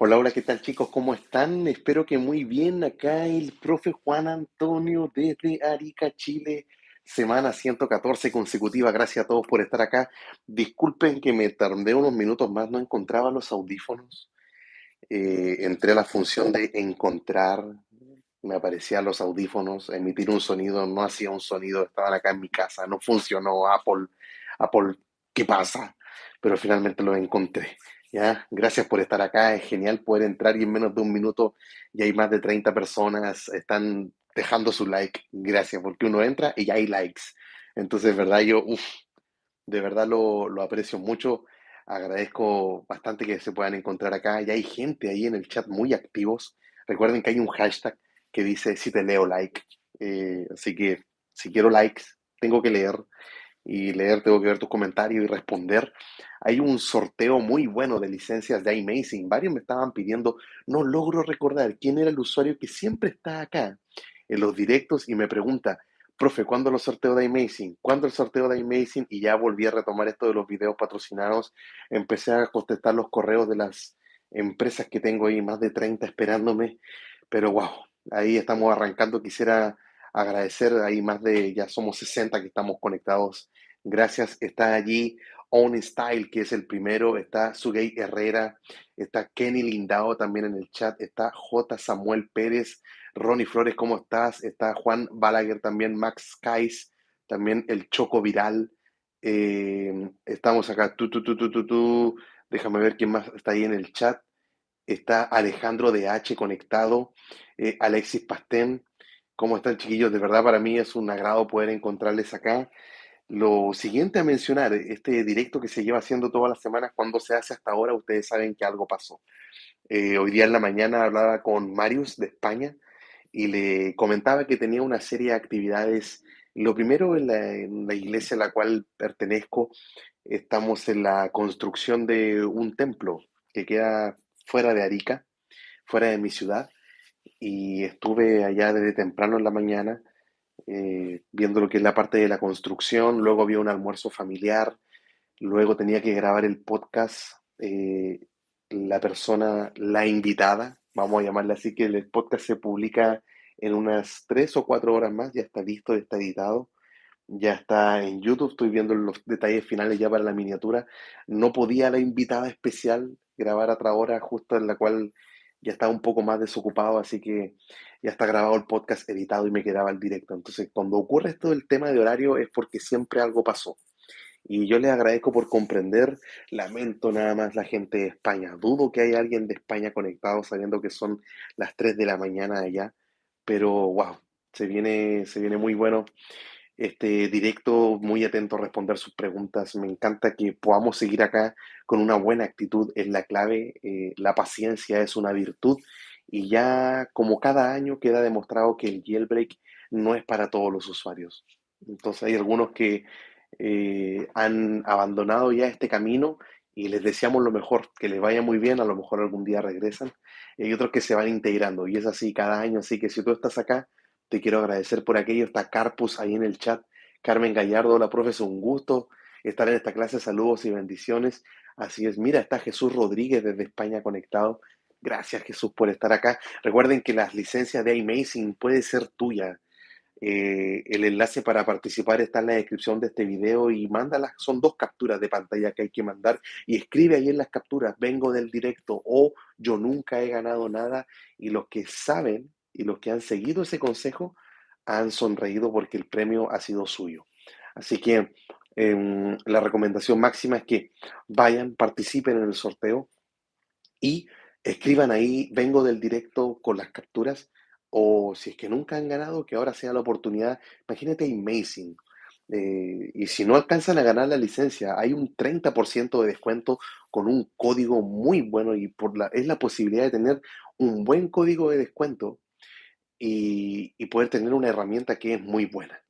Hola, hola, ¿qué tal chicos? ¿Cómo están? Espero que muy bien. Acá el profe Juan Antonio desde Arica, Chile. Semana 114 consecutiva. Gracias a todos por estar acá. Disculpen que me tardé unos minutos más, no encontraba los audífonos. Entré a la función de encontrar, me aparecían los audífonos, emitir un sonido, no hacía un sonido, estaban acá en mi casa, no funcionó Apple, ¿qué pasa? Pero finalmente lo encontré. ¿Ya? Gracias por estar acá, es genial poder entrar y en menos de un minuto ya hay más de 30 personas, están dejando su like, gracias, porque uno entra y ya hay likes. Entonces, verdad, de verdad lo aprecio mucho. Agradezco bastante que se puedan encontrar acá. Ya hay gente ahí en el chat muy activos. Recuerden que hay un hashtag que dice si te leo like. Así que si quiero likes, tengo que leer. Y leer, tengo que ver tus comentarios y responder. Hay un sorteo muy bueno de licencias de iMazing. Varios me estaban pidiendo, no logro recordar quién era el usuario que siempre está acá en los directos y me pregunta, profe, ¿cuándo los sorteos de iMazing? ¿Cuándo el sorteo de iMazing? Y ya volví a retomar esto de los videos patrocinados. Empecé a contestar los correos de las empresas que tengo ahí, más de 30 esperándome. Pero wow, ahí estamos arrancando. Quisiera agradecer, ahí más de, ya somos 60 que estamos conectados. Gracias. Está allí On Style, que es el primero. Está Sugey Herrera. Está Kenny Lindao también en el chat. Está J. Samuel Pérez. Ronnie Flores, ¿cómo estás? Está Juan Balaguer también, Max Kais, también el Choco Viral. Estamos acá, tú. Déjame ver quién más está ahí en el chat. Está Alejandro DH conectado, Alexis Pastén. ¿Cómo están, chiquillos? De verdad, para mí es un agrado poder encontrarles acá. Lo siguiente a mencionar, este directo que se lleva haciendo todas las semanas, cuando se hace hasta ahora, ustedes saben que algo pasó. Hoy día en la mañana hablaba con Marius de España y le comentaba que tenía una serie de actividades. Lo primero, en la iglesia a la cual pertenezco, estamos en la construcción de un templo que queda fuera de Arica, fuera de mi ciudad, y estuve allá desde temprano en la mañana viendo lo que es la parte de la construcción, luego había un almuerzo familiar, luego tenía que grabar el podcast, la persona, la invitada, vamos a llamarle así, que el podcast se publica en unas 3 o 4 horas más, ya está listo, ya está editado, ya está en YouTube, estoy viendo los detalles finales ya para la miniatura. No podía la invitada especial grabar a otra hora, justo en la cual ya estaba un poco más desocupado, así que ya está grabado el podcast editado y me quedaba el directo. Entonces, cuando ocurre esto del tema de horario es porque siempre algo pasó. Y yo les agradezco por comprender. Lamento nada más la gente de España. Dudo que haya alguien de España conectado sabiendo que son las 3 de la mañana allá. Pero wow, se viene muy bueno este directo, muy atento a responder sus preguntas. Me encanta que podamos seguir acá con una buena actitud, es la clave. La paciencia es una virtud y ya como cada año queda demostrado que el jailbreak no es para todos los usuarios. Entonces hay algunos que han abandonado ya este camino y les deseamos lo mejor, que les vaya muy bien, a lo mejor algún día regresan. Y hay otros que se van integrando y es así cada año, así que si tú estás acá, te quiero agradecer por aquello. Está Carpus ahí en el chat. Carmen Gallardo, hola profe, es un gusto estar en esta clase. Saludos y bendiciones. Así es, mira, está Jesús Rodríguez desde España conectado. Gracias Jesús por estar acá. Recuerden que las licencias de iMazing puede ser tuya. El enlace para participar está en la descripción de este video y mándalas. Son 2 capturas de pantalla que hay que mandar y escribe ahí en las capturas, vengo del directo o yo nunca he ganado nada, y los que saben y los que han seguido ese consejo han sonreído porque el premio ha sido suyo. Así que la recomendación máxima es que vayan, participen en el sorteo y escriban ahí, vengo del directo con las capturas, o si es que nunca han ganado, que ahora sea la oportunidad. Imagínate Amazing. Y si no alcanzan a ganar la licencia, hay un 30% de descuento con un código muy bueno y es la posibilidad de tener un buen código de descuento y poder tener una herramienta que es muy buena.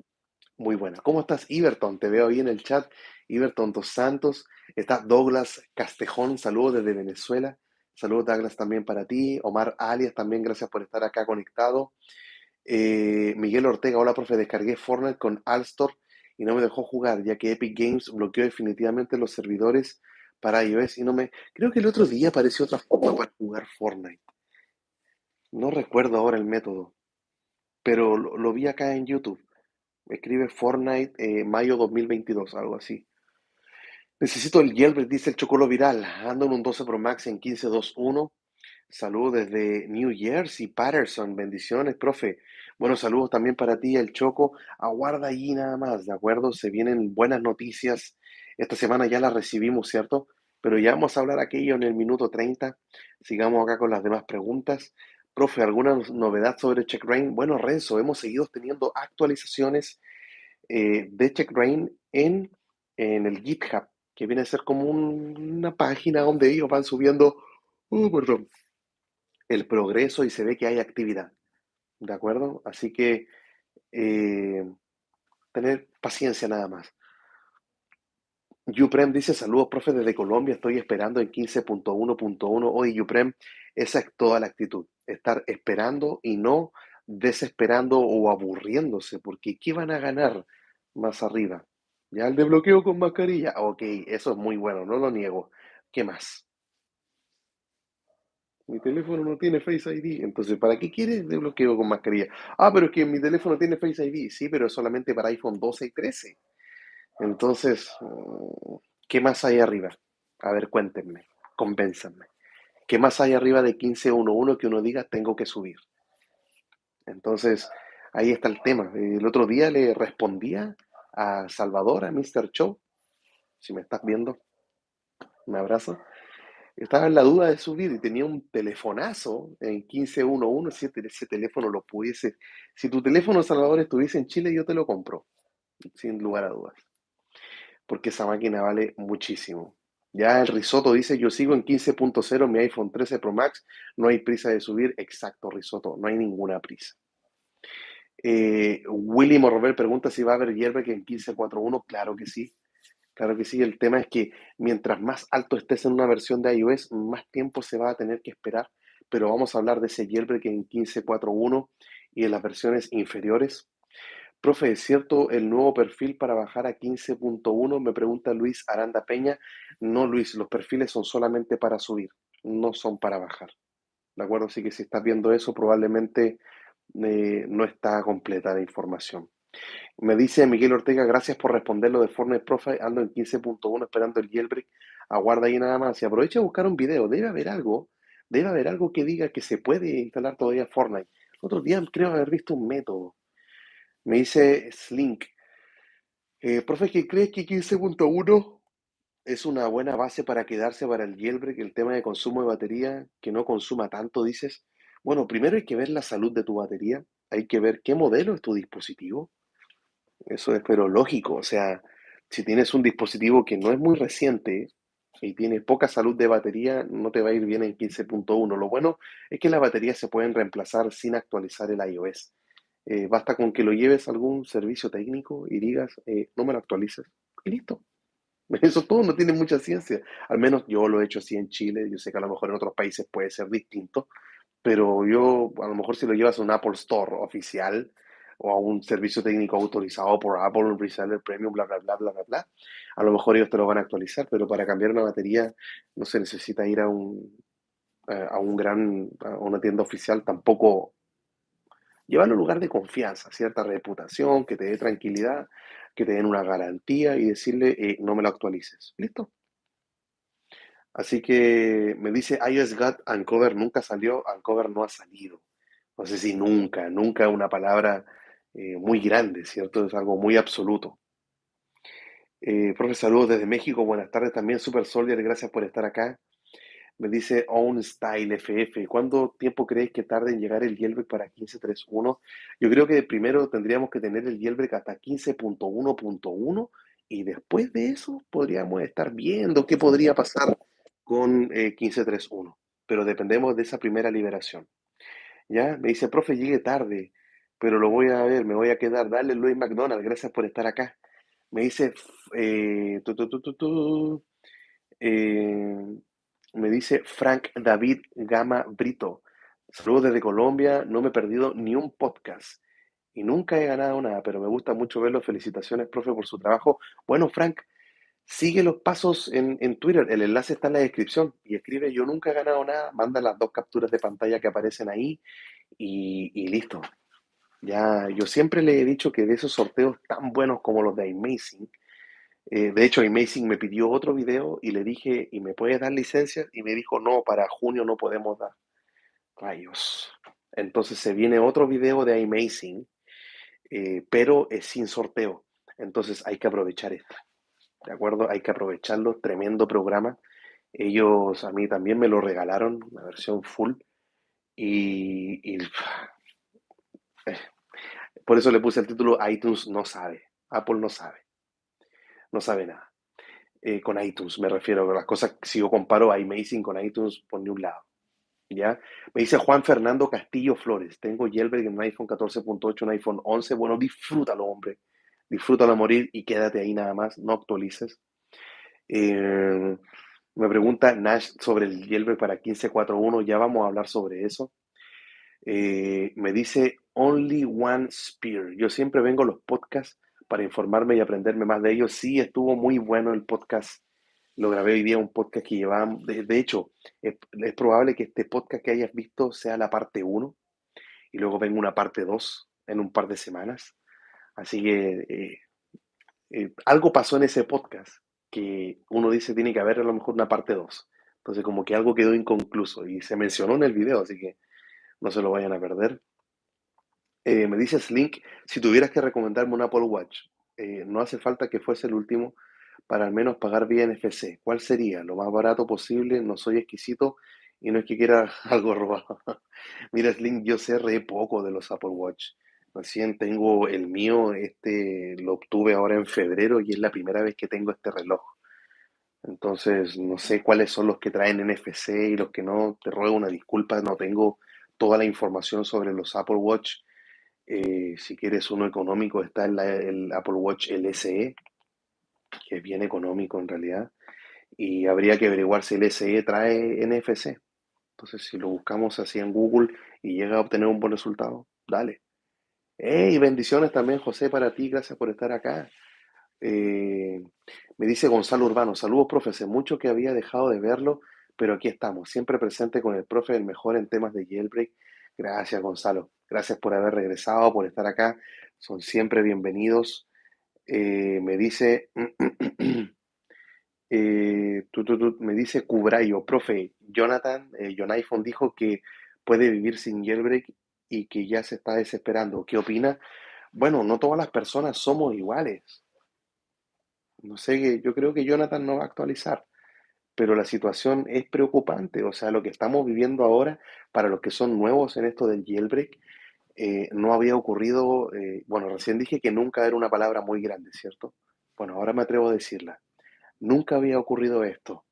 Muy buena. ¿Cómo estás, Iberton? Te veo ahí en el chat. Iberton Dos Santos. Está Douglas Castejón. Saludos desde Venezuela. Saludos, Douglas, también para ti. Omar Alias, también gracias por estar acá conectado. Miguel Ortega, hola, profe. Descargué Fortnite con Alstor y no me dejó jugar, ya que Epic Games bloqueó definitivamente los servidores para iOS y no me... Creo que el otro día apareció otra forma para jugar Fortnite. No recuerdo ahora el método, pero lo vi acá en YouTube. Escribe Fortnite mayo 2022, algo así. Necesito el jailbreak, dice el Chocolo Viral. Ando en un 12 Pro Max en 15.2.1. Saludos desde New Jersey, Patterson. Bendiciones, profe. Bueno, saludos también para ti, el Choco. Aguarda allí nada más, ¿de acuerdo? Se vienen buenas noticias. Esta semana ya las recibimos, ¿cierto? Pero ya vamos a hablar aquello en el minuto 30. Sigamos acá con las demás preguntas. Profe, ¿alguna novedad sobre CheckRain? Bueno, Renzo, hemos seguido teniendo actualizaciones de CheckRain en el GitHub, que viene a ser como una página donde ellos van subiendo, perdón, el progreso y se ve que hay actividad, ¿de acuerdo? Así que eh, tener paciencia nada más. Yuprem dice, saludos, profe, desde Colombia, estoy esperando en 15.1.1. Oye, Yuprem, esa es toda la actitud, estar esperando y no desesperando o aburriéndose, porque ¿qué van a ganar más arriba? Ya el desbloqueo con mascarilla, ok, eso es muy bueno, no lo niego. ¿Qué más? Mi teléfono no tiene Face ID, entonces ¿para qué quieres desbloqueo con mascarilla? Ah, pero es que mi teléfono tiene Face ID, sí, pero es solamente para iPhone 12 y 13. Entonces, ¿qué más hay arriba? A ver, cuéntenme, convénzanme. ¿Qué más hay arriba de 15.1.1 que uno diga tengo que subir? Entonces, ahí está el tema. El otro día le respondía a Salvador, a Mr. Show, si me estás viendo, un abrazo. Estaba en la duda de subir y tenía un telefonazo en 15.1.1. Si ese teléfono lo pudiese, si tu teléfono, Salvador, estuviese en Chile, yo te lo compro, sin lugar a dudas, porque esa máquina vale muchísimo. Ya el Risotto dice, yo sigo en 15.0, mi iPhone 13 Pro Max, no hay prisa de subir. Exacto, Risotto, no hay ninguna prisa. Willy Morrobel pregunta si va a haber jailbreak en 15.4.1. Claro que sí, claro que sí. El tema es que mientras más alto estés en una versión de iOS, más tiempo se va a tener que esperar, pero vamos a hablar de ese jailbreak en 15.4.1 y en las versiones inferiores. Profe, ¿es cierto el nuevo perfil para bajar a 15.1? Me pregunta Luis Aranda Peña. No, Luis, los perfiles son solamente para subir, no son para bajar. ¿De acuerdo? Así que si estás viendo eso, probablemente no está completa la información. Me dice Miguel Ortega, gracias por responder lo de Fortnite Profile. Ando en 15.1 esperando el jailbreak. Aguarda ahí nada más. Y aprovecha a buscar un video. Debe haber algo que diga que se puede instalar todavía Fortnite. El otro día creo haber visto un método. Me dice Slink. Profe, ¿qué crees que 15.1 es una buena base para quedarse para el jailbreak? El tema de consumo de batería, que no consuma tanto, dices. Bueno, primero hay que ver la salud de tu batería. Hay que ver qué modelo es tu dispositivo. Eso es, pero lógico. O sea, si tienes un dispositivo que no es muy reciente y tiene poca salud de batería, no te va a ir bien en 15.1. Lo bueno es que las baterías se pueden reemplazar sin actualizar el iOS. Basta con que lo lleves a algún servicio técnico y digas, no me lo actualices. Y listo. Eso todo no tiene mucha ciencia. Al menos yo lo he hecho así en Chile. Yo sé que a lo mejor en otros países puede ser distinto, pero yo, a lo mejor si lo llevas a un Apple Store oficial o a un servicio técnico autorizado por Apple, un reseller premium, bla, bla, bla, bla, bla, bla, a lo mejor ellos te lo van a actualizar, pero para cambiar una batería no se necesita ir a una tienda oficial, tampoco. Llevarlo a un lugar de confianza, cierta reputación, que te dé tranquilidad, que te den una garantía y decirle, no me lo actualices. ¿Listo? Así que me dice iOS GAT Uncover nunca salió, Uncover no ha salido. No sé si nunca, nunca una palabra muy grande, ¿cierto? Es algo muy absoluto. Profe, saludos desde México, buenas tardes también, Super Soldier, gracias por estar acá. Me dice Own Style FF. ¿Cuánto tiempo crees que tarde en llegar el jailbreak para 15.3.1? Yo creo que primero tendríamos que tener el jailbreak hasta 15.1.1 y después de eso podríamos estar viendo qué podría pasar con 15.3.1. Pero dependemos de esa primera liberación. ¿Ya? Me dice, profe, llegué tarde, pero lo voy a ver, me voy a quedar. Dale, Luis McDonald, gracias por estar acá. Me dice, tu, tu, tu, tu, tu, eh, me dice Frank David Gama Brito. Saludos desde Colombia. No me he perdido ni un podcast y nunca he ganado nada, pero me gusta mucho verlo. Felicitaciones, profe, por su trabajo. Bueno, Frank, Sigue los pasos en Twitter, el enlace está en la descripción y escribe yo nunca he ganado nada, manda las 2 capturas de pantalla que aparecen ahí y listo. Ya, yo siempre le he dicho que de esos sorteos tan buenos como los de Amazing, de hecho Amazing me pidió otro video y le dije, ¿y me puedes dar licencias? Y me dijo, no, para junio no podemos dar. Rayos. Entonces se viene otro video de Amazing, pero es sin sorteo. Entonces hay que aprovechar esto, ¿de acuerdo? Hay que aprovecharlo, tremendo programa. Ellos a mí también me lo regalaron, la versión full, y eh, por eso le puse el título iTunes no sabe, Apple no sabe nada. Con iTunes me refiero a las cosas, si yo comparo iMazing con iTunes por ni un lado, ¿ya? Me dice Juan Fernando Castillo Flores, tengo Jailbreak en un iPhone 14.8, un iPhone 11, bueno, disfrútalo, hombre, disfrútalo a morir y quédate ahí nada más, no actualices. Eh, Me pregunta Nash sobre el Jailbreak para 15.4.1, ya vamos a hablar sobre eso. Me dice Only One Spear. Yo siempre vengo a los podcasts para informarme y aprenderme más de ellos. Sí, estuvo muy bueno el podcast. Lo grabé hoy día, un podcast que llevábamos. De hecho, es probable que este podcast que hayas visto sea la parte uno y luego venga una parte 2 en un par de semanas. Así que algo pasó en ese podcast que uno dice tiene que haber a lo mejor una parte 2. Entonces, como que algo quedó inconcluso y se mencionó en el video, así que no se lo vayan a perder. Me dice Slink, si tuvieras que recomendarme un Apple Watch, no hace falta que fuese el último para al menos pagar vía NFC. ¿Cuál sería? Lo más barato posible, no soy exquisito y no es que quiera algo robado. Mira, Slink, yo sé re poco de los Apple Watch. Recién tengo el mío, este lo obtuve ahora en febrero y es la primera vez que tengo este reloj. Entonces, no sé cuáles son los que traen NFC y los que no. Te ruego una disculpa, no tengo toda la información sobre los Apple Watch. Si quieres uno económico, está el Apple Watch LSE, que es bien económico en realidad, y habría que averiguar si el SE trae NFC. Entonces, si lo buscamos así en Google y llega a obtener un buen resultado, dale. ¡Hey! Bendiciones también, José, para ti, gracias por estar acá. Eh, Me dice Gonzalo Urbano, saludos, profe, hace mucho que había dejado de verlo, pero aquí estamos, siempre presente con el profe, el mejor en temas de jailbreak. Gracias, Gonzalo. Gracias por haber regresado, por estar acá. Son siempre bienvenidos. Me dice, me dice Cubrayo, profe, Jonathan, John iPhone dijo que puede vivir sin jailbreak y que ya se está desesperando. ¿Qué opina? Bueno, no todas las personas somos iguales. No sé, yo creo que Jonathan no va a actualizar, pero la situación es preocupante. O sea, lo que estamos viviendo ahora, para los que son nuevos en esto del jailbreak, no había ocurrido, bueno, recién dije que nunca era una palabra muy grande, ¿cierto? Bueno, ahora me atrevo a decirla. Nunca había ocurrido esto,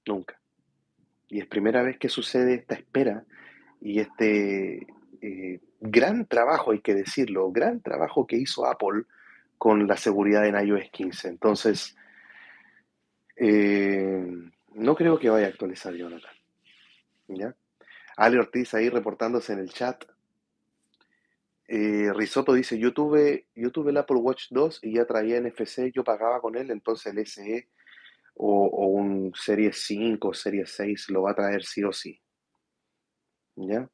nunca. Y es primera vez que sucede esta espera y este gran trabajo, hay que decirlo, gran trabajo que hizo Apple con la seguridad en iOS 15. Entonces, Eh, no creo que vaya a actualizar Jonathan, ¿ya? Ale Ortiz ahí reportándose en el chat. Risotto dice, yo tuve el Apple Watch 2 y ya traía NFC, yo pagaba con él, entonces el SE o un Series 5 o Series 6 lo va a traer sí o sí, ¿ya?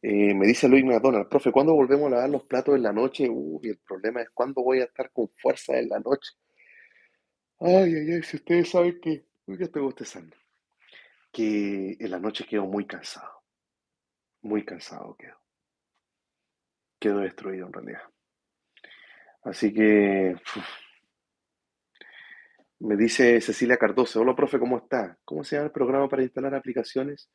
Me dice Luis McDonald, profe, ¿cuándo volvemos a lavar los platos en la noche? Uy, el problema es cuándo voy a estar con fuerza en la noche. Ay, ay, ay, si ustedes saben que, uy, que estoy bostezando, que en la noche quedo muy cansado quedo destruido en realidad. Así que me dice Cecilia Cardoso, hola profe, ¿cómo está? ¿Cómo se llama el programa para instalar aplicaciones?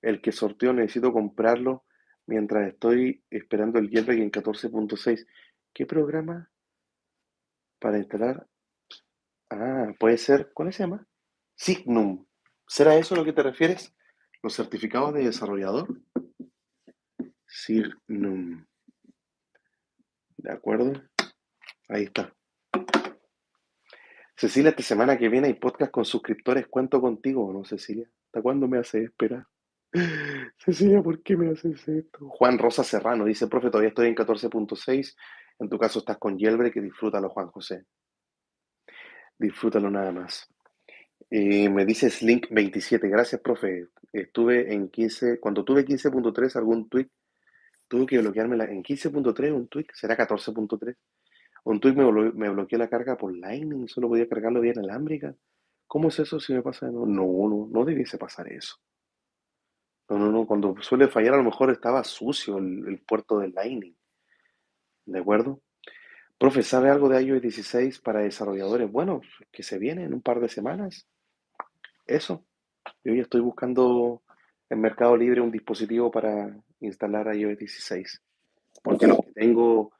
El que sorteo necesito comprarlo mientras estoy esperando el jailbreak en 14.6. ¿Qué programa para instalar? Ah, puede ser, ¿cuál se llama? Signum. ¿Será eso a lo que te refieres? ¿Los certificados de desarrollador? Signum. ¿De acuerdo? Ahí está. Cecilia, esta semana que viene hay podcast con suscriptores. ¿Cuento contigo o no, Cecilia? ¿Hasta cuándo me haces esperar? Cecilia, ¿por qué me haces esto? Juan Rosa Serrano dice, profe, todavía estoy en 14.6. En tu caso estás con Yelbre, que disfrútalo, Juan José. Disfrútalo nada más. Me dice Slink27, gracias, profe. Estuve en 15, cuando tuve 15.3, algún tweet, tuve que bloquearme en 15.3, un tweet, será 14.3. Un tweet me bloqueó la carga por Lightning, solo podía cargarlo vía inalámbrica. ¿Cómo es eso si me pasa de nuevo? No, no, no debiese pasar eso. No, no, no, cuando suele fallar a lo mejor estaba sucio el puerto de Lightning, ¿de acuerdo? Profe, ¿sabe algo de iOS 16 para desarrolladores? Bueno, que se viene en un par de semanas. Eso. Yo ya estoy buscando en Mercado Libre un dispositivo para instalar iOS 16, porque los que tengo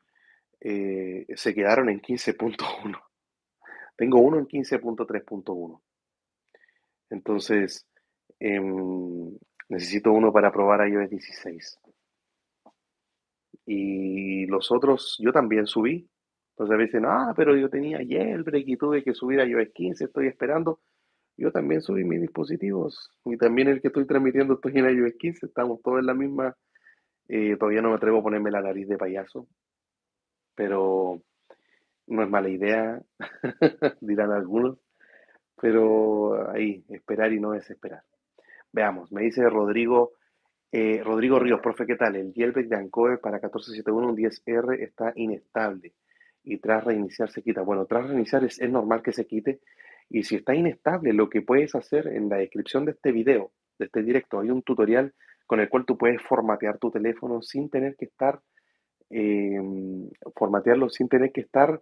se quedaron en 15.1. Tengo uno en 15.3.1. Entonces, necesito uno para probar iOS 16. Y los otros, yo también subí. Entonces a veces dicen, pero yo tenía Jailbreak y tuve que subir a iOS 15, estoy esperando. Yo también subí mis dispositivos. Y también el que estoy transmitiendo estoy en iOS 15. Estamos todos en la misma. Todavía no me atrevo a ponerme la nariz de payaso, pero no es mala idea, dirán algunos. Pero ahí, esperar y no desesperar. Veamos, me dice Rodrigo Ríos, profe, ¿qué tal? El jailbreak de Ancover para 14.7.1.10R está inestable y tras reiniciar se quita. Bueno, tras reiniciar es normal que se quite y si está inestable, lo que puedes hacer en la descripción de este video, de este directo, hay un tutorial con el cual tú puedes formatear tu teléfono sin tener que estar, eh, formatearlo sin tener que estar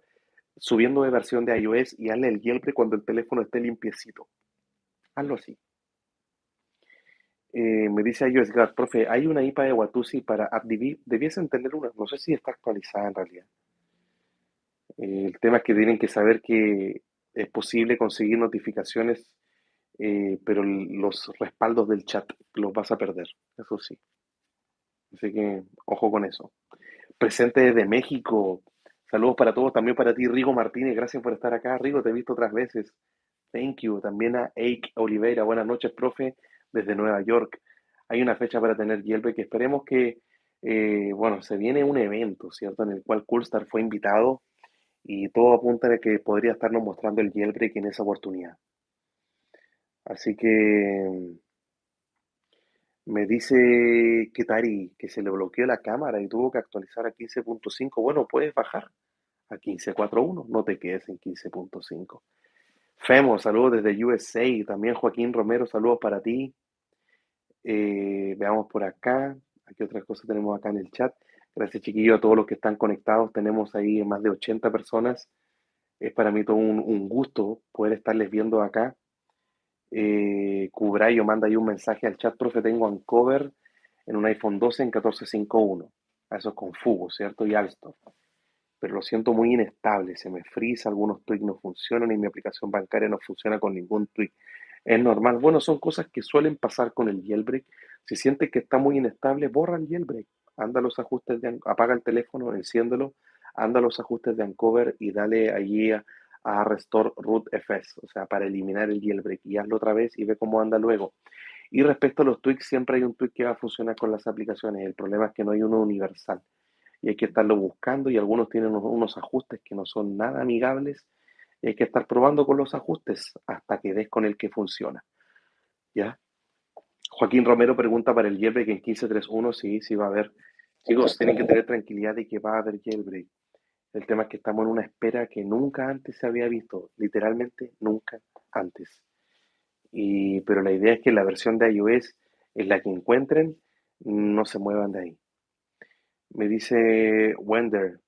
subiendo de versión de iOS y hazle el jailbreak cuando el teléfono esté limpiecito. Hazlo así. Me dice iOS Guard, profe, hay una IPA de Watusi para AppDB, debiesen tener una, no sé si está actualizada en realidad. El tema es que tienen que saber que es posible conseguir notificaciones, pero los respaldos del chat los vas a perder, eso sí. Así que ojo con eso. Presente desde México, saludos para todos, también para ti, Rigo Martínez, gracias por estar acá. Rigo, te he visto otras veces. Thank you. También a Eike Oliveira. Buenas noches, profe, desde Nueva York. Hay una fecha para tener Jailbreak. Esperemos que, bueno, se viene un evento, ¿cierto? En el cual Coolstar fue invitado y todo apunta a que podría estarnos mostrando el Jailbreak en esa oportunidad. Así que me dice Ketari que se le bloqueó la cámara y tuvo que actualizar a 15.5. Bueno, puedes bajar a 15.4.1. No te quedes en 15.5. Femo, saludos desde USA. También Joaquín Romero, saludos para ti. Veamos por acá. ¿Qué otras cosas tenemos acá en el chat? Gracias, chiquillos, a todos los que están conectados. Tenemos ahí más de 80 personas. Es para mí todo un gusto poder estarles viendo acá. Cubrayo manda ahí un mensaje al chat, profe, tengo Uncover en un iPhone 12 en 14.5.1. Eso es con Fugo, ¿cierto? Y Alstom. Pero lo siento muy inestable, se me frisa, algunos tweaks no funcionan y mi aplicación bancaria no funciona con ningún tweak. Es normal. Bueno, son cosas que suelen pasar con el jailbreak. Si sientes que está muy inestable, borra el jailbreak. Anda a los ajustes apaga el teléfono, enciéndelo, anda a los ajustes de Uncover y dale allí a Restore Root FS, o sea, para eliminar el jailbreak y hazlo otra vez y ve cómo anda luego. Y respecto a los tweaks, siempre hay un tweak que va a funcionar con las aplicaciones. El problema es que no hay uno universal y hay que estarlo buscando y algunos tienen unos ajustes que no son nada amigables y hay que estar probando con los ajustes hasta que des con el que funciona, ¿ya? Joaquín Romero pregunta para el jailbreak en 15.3.1, sí, sí va a haber. Chicos, tienen que tener tranquilidad de que va a haber jailbreak. El tema es que estamos en una espera que nunca antes se había visto, literalmente nunca antes. Pero la idea es que la versión de iOS es la que encuentren, no se muevan de ahí. Me dice Wender,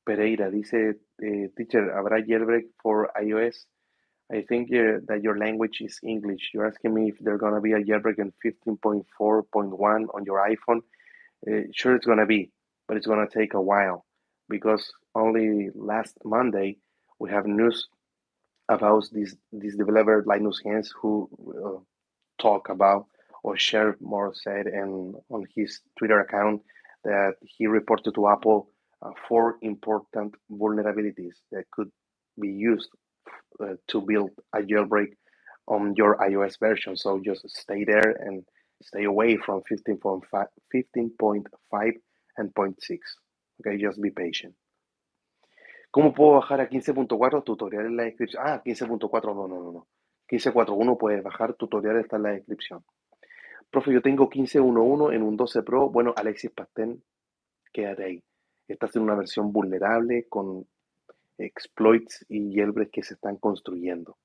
Pereira dice, teacher, ¿habrá jailbreak for iOS? I think that your language is English. You're asking me if there's going to be a jailbreak in 15.4.1 on your iPhone. Sure, it's going to be, but it's going to take a while because only last Monday we have news about this developer Linus Hans who talk about or share more said and on his Twitter account that he reported to Apple four important vulnerabilities that could be used to build a jailbreak on your iOS version. So just stay there and stay away from 15.5, 15.5 and 0.6. Okay, just be patient. ¿Cómo puedo bajar a 15.4? Tutorial en la descripción. Ah, 15.4, no, no, no, no. 15.4.1 puedes bajar, tutorial está en la descripción. Profe, yo tengo 15.1.1 en un 12 Pro. Bueno, Alexis Pastén, quédate ahí. Estás en una versión vulnerable con exploits y jailbreaks que se están construyendo.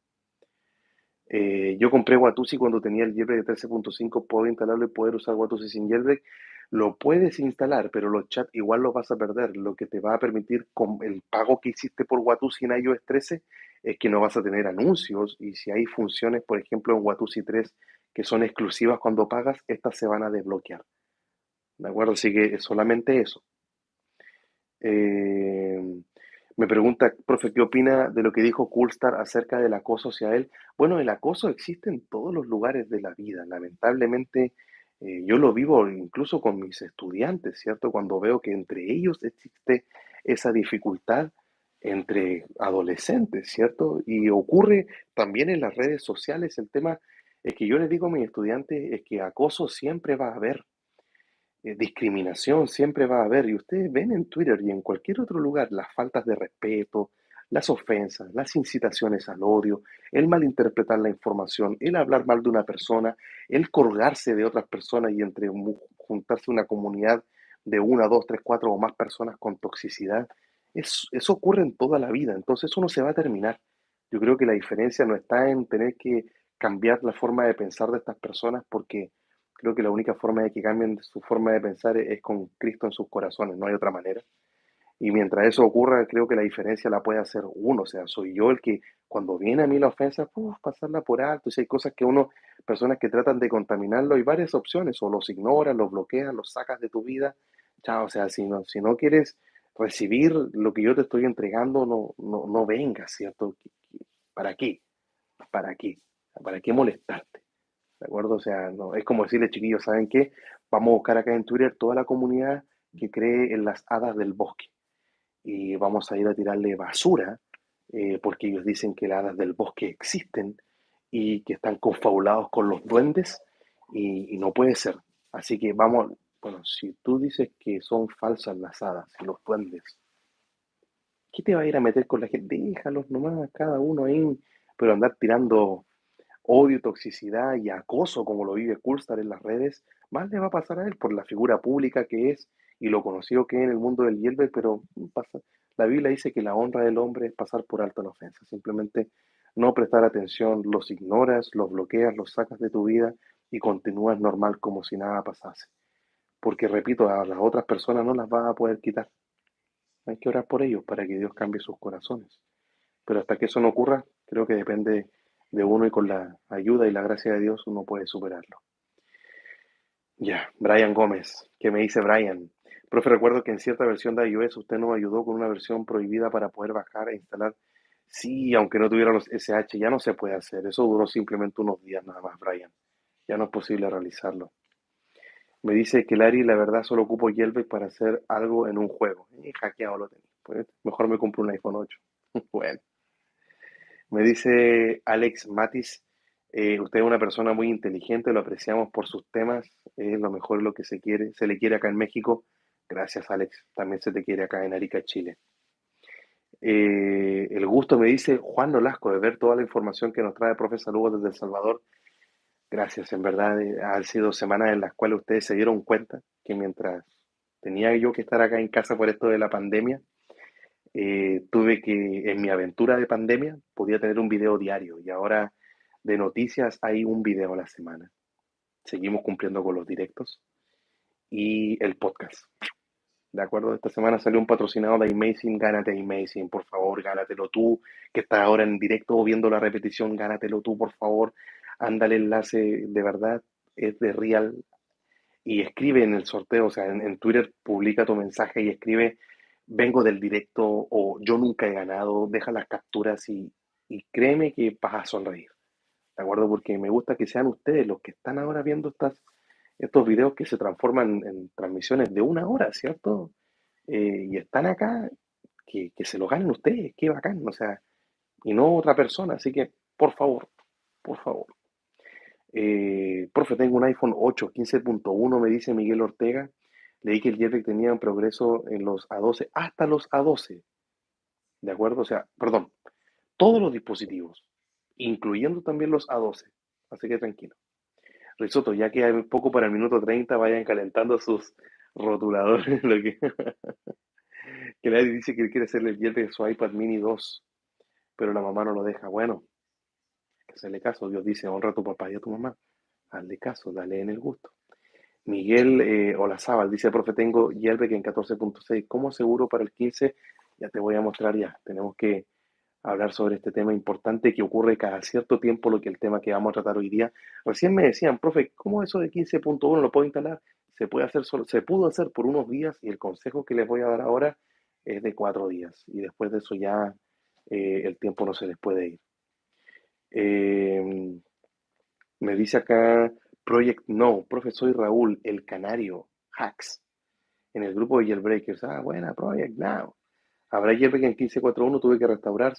Yo compré Watusi cuando tenía el jailbreak de 13.5, puedo instalarlo y poder usar Watusi sin jailbreak. Lo puedes instalar, pero los chats igual los vas a perder. Lo que te va a permitir con el pago que hiciste por Watusi en iOS 13 es que no vas a tener anuncios y si hay funciones, por ejemplo, en Watusi 3 que son exclusivas cuando pagas, estas se van a desbloquear. ¿De acuerdo? Así que es solamente eso. Eh, Me pregunta, profe, ¿qué opina de lo que dijo Coolstar acerca del acoso hacia él? Bueno, el acoso existe en todos los lugares de la vida. Lamentablemente, yo lo vivo incluso con mis estudiantes, ¿cierto? Cuando veo que entre ellos existe esa dificultad entre adolescentes, ¿cierto? Y ocurre también en las redes sociales. El tema es que yo les digo a mis estudiantes es que acoso siempre va a haber, discriminación siempre va a haber, y ustedes ven en Twitter y en cualquier otro lugar las faltas de respeto, las ofensas, las incitaciones al odio, el malinterpretar la información, el hablar mal de una persona, el colgarse de otras personas y entre juntarse una comunidad de una, dos, tres, cuatro o más personas con toxicidad. Eso ocurre en toda la vida, entonces eso no se va a terminar. Yo creo que la diferencia no está en tener que cambiar la forma de pensar de estas personas porque creo que la única forma de que cambien su forma de pensar es con Cristo en sus corazones, no hay otra manera. Y mientras eso ocurra, creo que la diferencia la puede hacer uno, o sea, soy yo el que cuando viene a mí la ofensa, pasarla por alto. Si hay cosas que uno, personas que tratan de contaminarlo, hay varias opciones, o los ignoras, los bloqueas, los sacas de tu vida. Chao, o sea, si no quieres recibir lo que yo te estoy entregando, no vengas, ¿cierto? ¿Para qué? ¿Para qué? ¿Para qué molestarte? ¿De acuerdo? O sea, no, es como decirle, chiquillos, ¿saben qué? Vamos a buscar acá en Twitter toda la comunidad que cree en las hadas del bosque y vamos a ir a tirarle basura porque ellos dicen que las hadas del bosque existen y que están confabulados con los duendes y no puede ser. Así que vamos, bueno, si tú dices que son falsas las hadas y los duendes, ¿qué te va a ir a meter con la gente? Déjalos nomás, cada uno ahí, pero andar tirando odio, toxicidad y acoso como lo vive Coolstar en las redes, más le va a pasar a él por la figura pública que es y lo conocido que es en el mundo del jailbreak, pero pasa. La Biblia dice que la honra del hombre es pasar por alto la ofensa, simplemente no prestar atención, los ignoras, los bloqueas, los sacas de tu vida y continúas normal como si nada pasase. Porque repito, a las otras personas no las vas a poder quitar. Hay que orar por ellos para que Dios cambie sus corazones. Pero hasta que eso no ocurra, creo que depende de uno y con la ayuda y la gracia de Dios uno puede superarlo. Ya, Brian Gómez, ¿qué me dice Brian? Profe, recuerdo que en cierta versión de iOS usted nos ayudó con una versión prohibida para poder bajar e instalar. Sí, aunque no tuviera los SH, ya no se puede hacer. Eso duró simplemente unos días nada más, Brian. Ya no es posible realizarlo. Me dice que Larry, la verdad, solo ocupo Jailbreak para hacer algo en un juego. Y hackeado lo tengo. Pues, mejor me compro un iPhone 8. Bueno. Me dice Alex Matis, usted es una persona muy inteligente, lo apreciamos por sus temas, es lo mejor lo que se le quiere acá en México. Gracias, Alex. También se te quiere acá en Arica, Chile. El gusto me dice Juan Nolasco de ver toda la información que nos trae el profe Saludos desde El Salvador. Gracias, en verdad, han sido semanas en las cuales ustedes se dieron cuenta que mientras tenía yo que estar acá en casa por esto de la pandemia, tuve que, en mi aventura de pandemia, podía tener un video diario y ahora de noticias hay un video a la semana. Seguimos cumpliendo con los directos y el podcast. ¿De acuerdo? Esta semana salió un patrocinado de Amazing, gánate Amazing, por favor, gánatelo tú, que estás ahora en directo o viendo la repetición, gánatelo tú, por favor. Ándale el enlace, de verdad, es de real. Y escribe en el sorteo, o sea, en Twitter publica tu mensaje y escribe vengo del directo o yo nunca he ganado, deja las capturas y créeme que vas a sonreír, ¿de acuerdo? Porque me gusta que sean ustedes los que están ahora viendo estos videos que se transforman en transmisiones de una hora, ¿cierto? Y están acá, que se lo ganen ustedes, qué bacán, o sea, y no otra persona, así que por favor. Profe, tengo un iPhone 8, 15.1, me dice Miguel Ortega. Leí que el jailbreak tenía un progreso en los A12, hasta los A12. ¿de acuerdo? O sea, perdón, todos los dispositivos, incluyendo también los A12. Así que tranquilo. Risotto, ya que hay poco para el minuto 30, vayan calentando sus rotuladores. Que nadie dice que quiere hacerle el de su iPad mini 2, pero la mamá no lo deja. Bueno, hay que hacerle caso. Dios dice, honra a tu papá y a tu mamá. Hazle caso, dale en el gusto. Miguel Olazábal dice, profe, tengo Jailbreak en 14.6. ¿Cómo seguro para el 15? Ya te voy a mostrar ya. Tenemos que hablar sobre este tema importante que ocurre cada cierto tiempo, lo que el tema que vamos a tratar hoy día. Recién me decían, profe, ¿cómo eso de 15.1 lo puedo instalar? Se puede hacer solo, se pudo hacer por unos días y el consejo que les voy a dar ahora es de 4 días y después de eso ya el tiempo no se les puede ir. Eh, Me dice acá Project No, profe, soy Raúl, el canario, hacks, en el grupo de Jailbreakers. Ah, buena, Project Now. Habrá Jailbreak en 15.4.1, tuve que restaurar,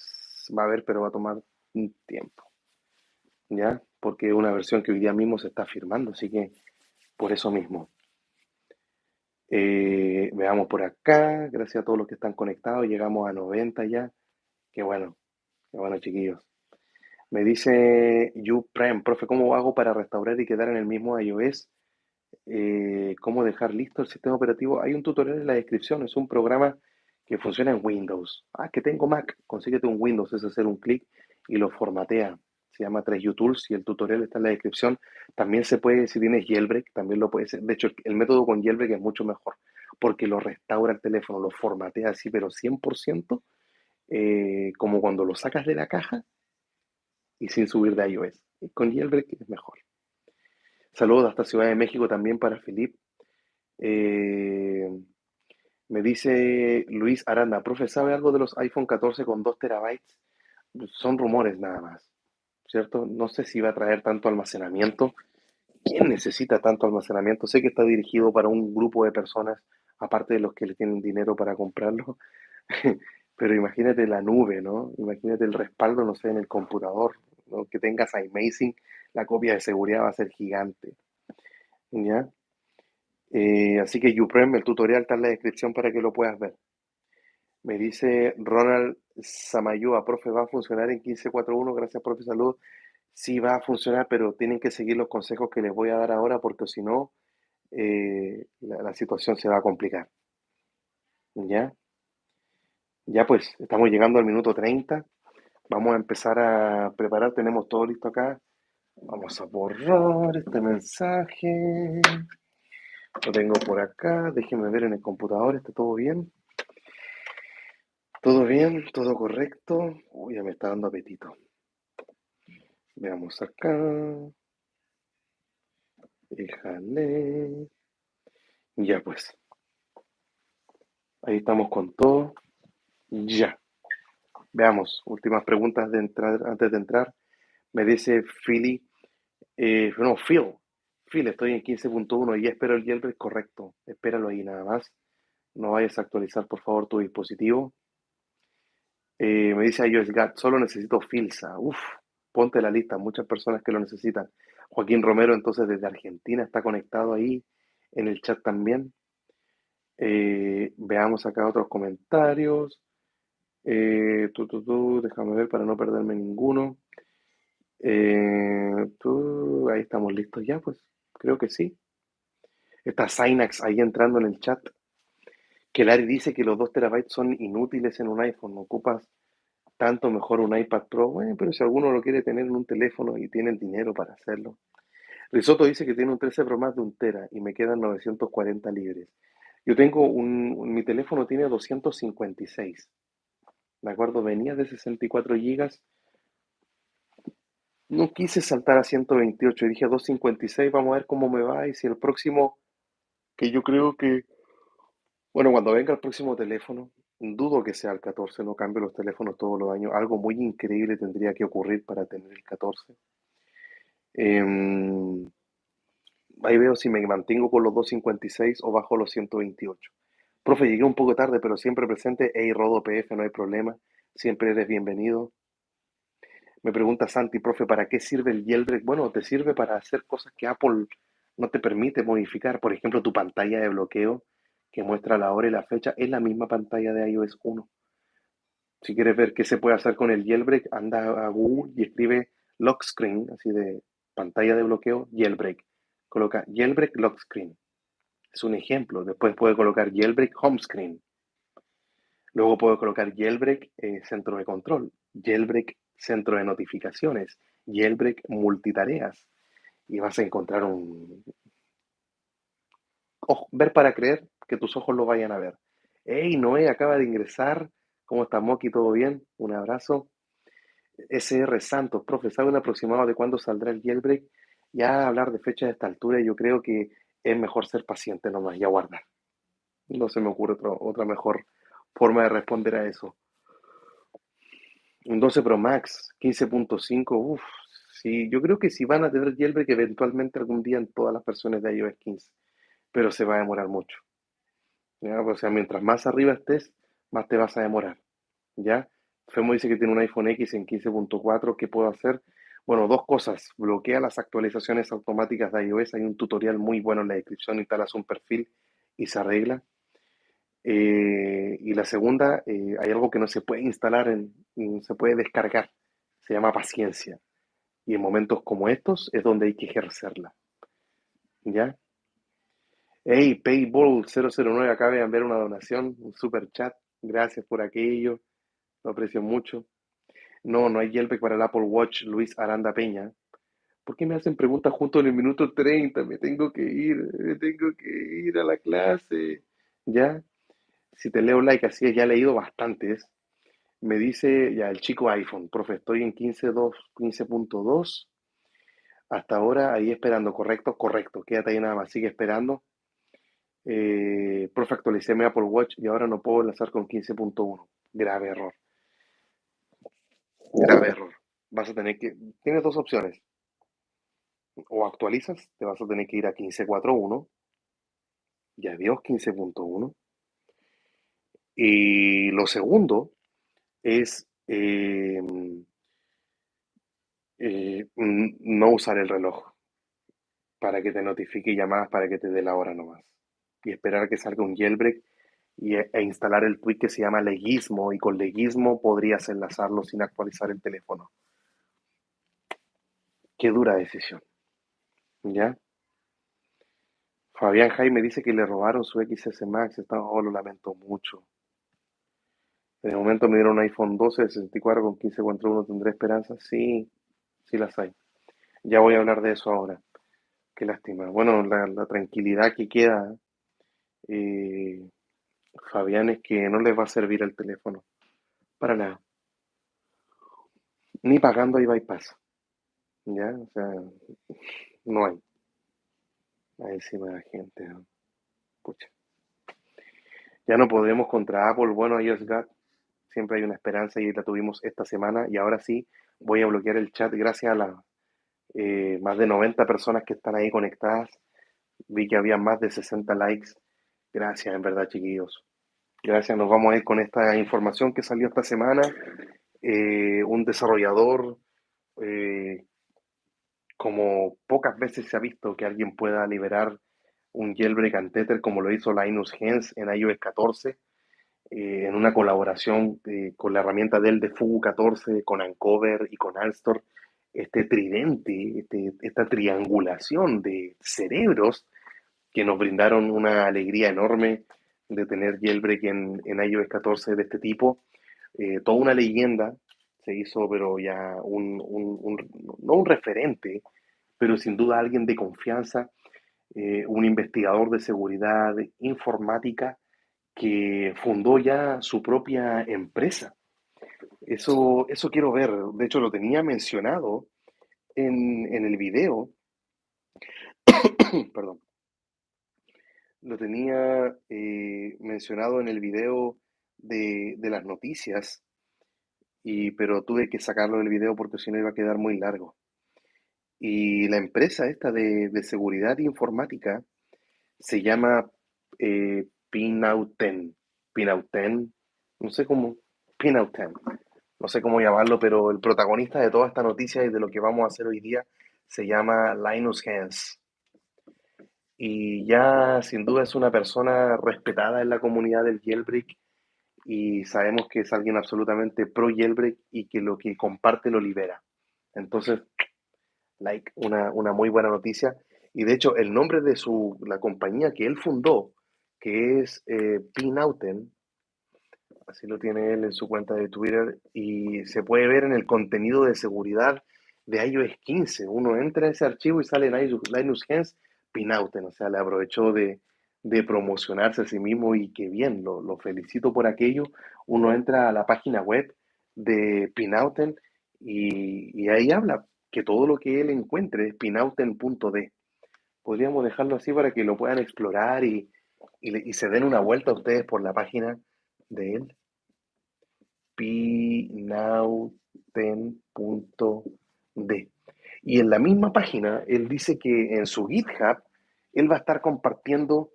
va a haber, pero va a tomar un tiempo, ¿ya? Porque es una versión que hoy día mismo se está firmando, así que por eso mismo. Veamos por acá, gracias a todos los que están conectados, llegamos a 90 ya. Qué bueno, chiquillos. Me dice YouPrem, profe, ¿cómo hago para restaurar y quedar en el mismo iOS? ¿Cómo dejar listo el sistema operativo? Hay un tutorial en la descripción, es un programa que funciona en Windows. Ah, que tengo Mac, consíguete un Windows, es hacer un clic y lo formatea. Se llama 3U Tools y el tutorial está en la descripción. También se puede, si tienes Jailbreak, también lo puedes. De hecho, el método con Jailbreak es mucho mejor porque lo restaura el teléfono, lo formatea así, pero 100%, como cuando lo sacas de la caja y sin subir de iOS. Con Jailbreak es mejor. Saludos hasta Ciudad de México también para Filip. Eh, Me dice Luis Aranda, profe, ¿sabe algo de los iPhone 14 con 2 terabytes? Son rumores nada más, ¿cierto? No sé si va a traer tanto almacenamiento. ¿Quién necesita tanto almacenamiento? Sé que está dirigido para un grupo de personas, aparte de los que le tienen dinero para comprarlo, pero imagínate la nube, ¿no? Imagínate el respaldo, no sé, en el computador, ¿no? Que tengas iMazing, la copia de seguridad va a ser gigante, ¿ya? Así que YouPrem, el tutorial está en la descripción para que lo puedas ver. Me dice Ronald Samayúa, profe, ¿va a funcionar en 15.4.1? Gracias, profe, salud. Sí va a funcionar, pero tienen que seguir los consejos que les voy a dar ahora porque si no, la situación se va a complicar. ¿Ya? Ya pues, estamos llegando al minuto 30. Vamos a empezar a preparar, tenemos todo listo acá. Vamos a borrar este mensaje. Lo tengo por acá, déjenme ver en el computador, ¿está todo bien? ¿Todo bien? ¿Todo correcto? Uy, ya me está dando apetito. Veamos acá. Déjale. Ya pues, ahí estamos con todo. Ya. Veamos, últimas preguntas de entrar, antes de entrar. Me dice Philly, no, Phil. Phil, estoy en 15.1 y espero el jailbreak correcto. Espéralo ahí nada más. No vayas a actualizar, por favor, tu dispositivo. Me dice iOS GAT, solo necesito Filsa. Uf, ponte la lista, muchas personas que lo necesitan. Joaquín Romero, entonces desde Argentina, está conectado ahí en el chat también. Veamos acá otros comentarios. Déjame ver para no perderme ninguno. Ahí estamos listos ya, pues. Creo que sí. Está Synax ahí entrando en el chat. Que Larry dice que los 2 terabytes son inútiles en un iPhone. No ocupas tanto mejor un iPad Pro. Bueno, pero si alguno lo quiere tener en un teléfono y tiene el dinero para hacerlo. Risotto dice que tiene un 13 Pro más de 1 tera y me quedan 940 libres. Yo tengo mi teléfono tiene 256. ¿De acuerdo? Venía de 64 gigas. No quise saltar a 128. Dije 256, vamos a ver cómo me va. Y si el próximo, que yo creo que, bueno, cuando venga el próximo teléfono, dudo que sea el 14, no cambio los teléfonos todos los años. Algo muy increíble tendría que ocurrir para tener el 14. Em, Ahí veo si me mantengo con los 256 o bajo los 128. Profe, llegué un poco tarde, pero siempre presente. Hey, Rodo PF, no hay problema. Siempre eres bienvenido. Me pregunta Santi, profe, ¿para qué sirve el jailbreak? Bueno, te sirve para hacer cosas que Apple no te permite modificar. Por ejemplo, tu pantalla de bloqueo que muestra la hora y la fecha es la misma pantalla de iOS 1. Si quieres ver qué se puede hacer con el jailbreak, anda a Google y escribe lock screen, así de pantalla de bloqueo, jailbreak. Coloca jailbreak lock screen. Es un ejemplo. Después puede colocar jailbreak home screen. Luego puedo colocar jailbreak centro de control, jailbreak centro de notificaciones, jailbreak multitareas. Y vas a encontrar ver para creer que tus ojos lo vayan a ver. Hey, Noé acaba de ingresar. ¿Cómo está, Moki? ¿Todo bien? Un abrazo. SR Santos, profe, ¿sabe un aproximado de cuándo saldrá el jailbreak? Ya hablar de fecha de esta altura, yo creo que es mejor ser paciente nomás y aguardar. No se me ocurre otra mejor forma de responder a eso. Un 12 Pro Max, 15.5, uff, sí, yo creo que sí van a tener jailbreak eventualmente algún día en todas las versiones de iOS 15, pero se va a demorar mucho, ¿ya? O sea, mientras más arriba estés, más te vas a demorar, ¿ya? Femo dice que tiene un iPhone X en 15.4, ¿qué puedo hacer? Bueno, dos cosas, bloquea las actualizaciones automáticas de iOS, hay un tutorial muy bueno en la descripción, instalas un perfil y se arregla. Y la segunda, hay algo que no se puede instalar, no se puede descargar, se llama paciencia. Y en momentos como estos es donde hay que ejercerla, ¿ya? Hey, Payball009 acaba de enviar una donación, un super chat. Gracias por aquello, lo aprecio mucho. No, no hay jailbreak para el Apple Watch, Luis Aranda Peña. ¿Por qué me hacen preguntas justo en el minuto 30? Me tengo que ir a la clase. ¿Ya? Si te leo like así, ya he leído bastantes. Me dice ya el chico iPhone, profe, estoy en 15.2. Hasta ahora ahí esperando, correcto, correcto. Quédate ahí nada más, sigue esperando. Profe, actualicé mi Apple Watch y ahora no puedo enlazar con 15.1. Grave error, grave error. Vas a tener que, tienes dos opciones. O actualizas, te vas a tener que ir a 15.4.1 y adiós 15.1. Y lo segundo es no usar el reloj para que te notifique llamadas para que te dé la hora nomás. Y esperar a que salga un jailbreak e instalar el tweak que se llama Leguismo, y con Leguismo podrías enlazarlo sin actualizar el teléfono. Qué dura decisión, ¿ya? Fabián Jaime dice que le robaron su XS Max. Oh, lo lamento mucho. En el momento me dieron un iPhone 12 de 64 con 15.1. ¿Tendré esperanza? Sí, sí las hay. Ya voy a hablar de eso ahora. Qué lástima. Bueno, la tranquilidad que queda, eh, Fabián, es que no les va a servir el teléfono. Para nada. Ni pagando hay bypass. ¿Ya? O sea, no hay. Ahí encima la gente, ¿no? Pucha. Ya no podremos contra Apple. Bueno, iOS God, siempre hay una esperanza y la tuvimos esta semana. Y ahora sí, voy a bloquear el chat gracias a las más de 90 personas que están ahí conectadas. Vi que había más de 60 likes. Gracias, en verdad, chiquillos. Gracias, nos vamos a ir con esta información que salió esta semana. Un desarrollador, eh, como pocas veces se ha visto que alguien pueda liberar un jailbreak and tether como lo hizo Linus Hens en iOS 14, en una colaboración con la herramienta de Fugu 14, con Uncover y con Alstor. Este tridente, esta triangulación de cerebros que nos brindaron una alegría enorme de tener jailbreak en iOS 14 de este tipo. Toda una leyenda se hizo, pero ya no un referente, pero sin duda alguien de confianza, un investigador de seguridad informática que fundó ya su propia empresa. Eso quiero ver. De hecho, lo tenía mencionado en el video, perdón, lo tenía mencionado en el video de las noticias, pero tuve que sacarlo del video porque si no iba a quedar muy largo. Y la empresa esta de seguridad informática se llama Pinauten. Pinauten, no sé cómo, Pinauten, no sé cómo llamarlo, pero el protagonista de toda esta noticia y de lo que vamos a hacer hoy día se llama Linus Hens. Y ya sin duda es una persona respetada en la comunidad del jailbreak y sabemos que es alguien absolutamente pro jailbreak y que lo que comparte lo libera. Entonces, like, una muy buena noticia. Y de hecho, el nombre de la compañía que él fundó, que es Pinauten, así lo tiene él en su cuenta de Twitter, y se puede ver en el contenido de seguridad de iOS 15. Uno entra a ese archivo y sale Linus Hens Pinauten, o sea, le aprovechó de promocionarse a sí mismo y qué bien, lo felicito por aquello. Uno entra a la página web de Pinauten y ahí habla que todo lo que él encuentre es pinauten.d. Podríamos dejarlo así para que lo puedan explorar y se den una vuelta a ustedes por la página de él. Pinauten.d. Y en la misma página, él dice que en su GitHub, él va a estar compartiendo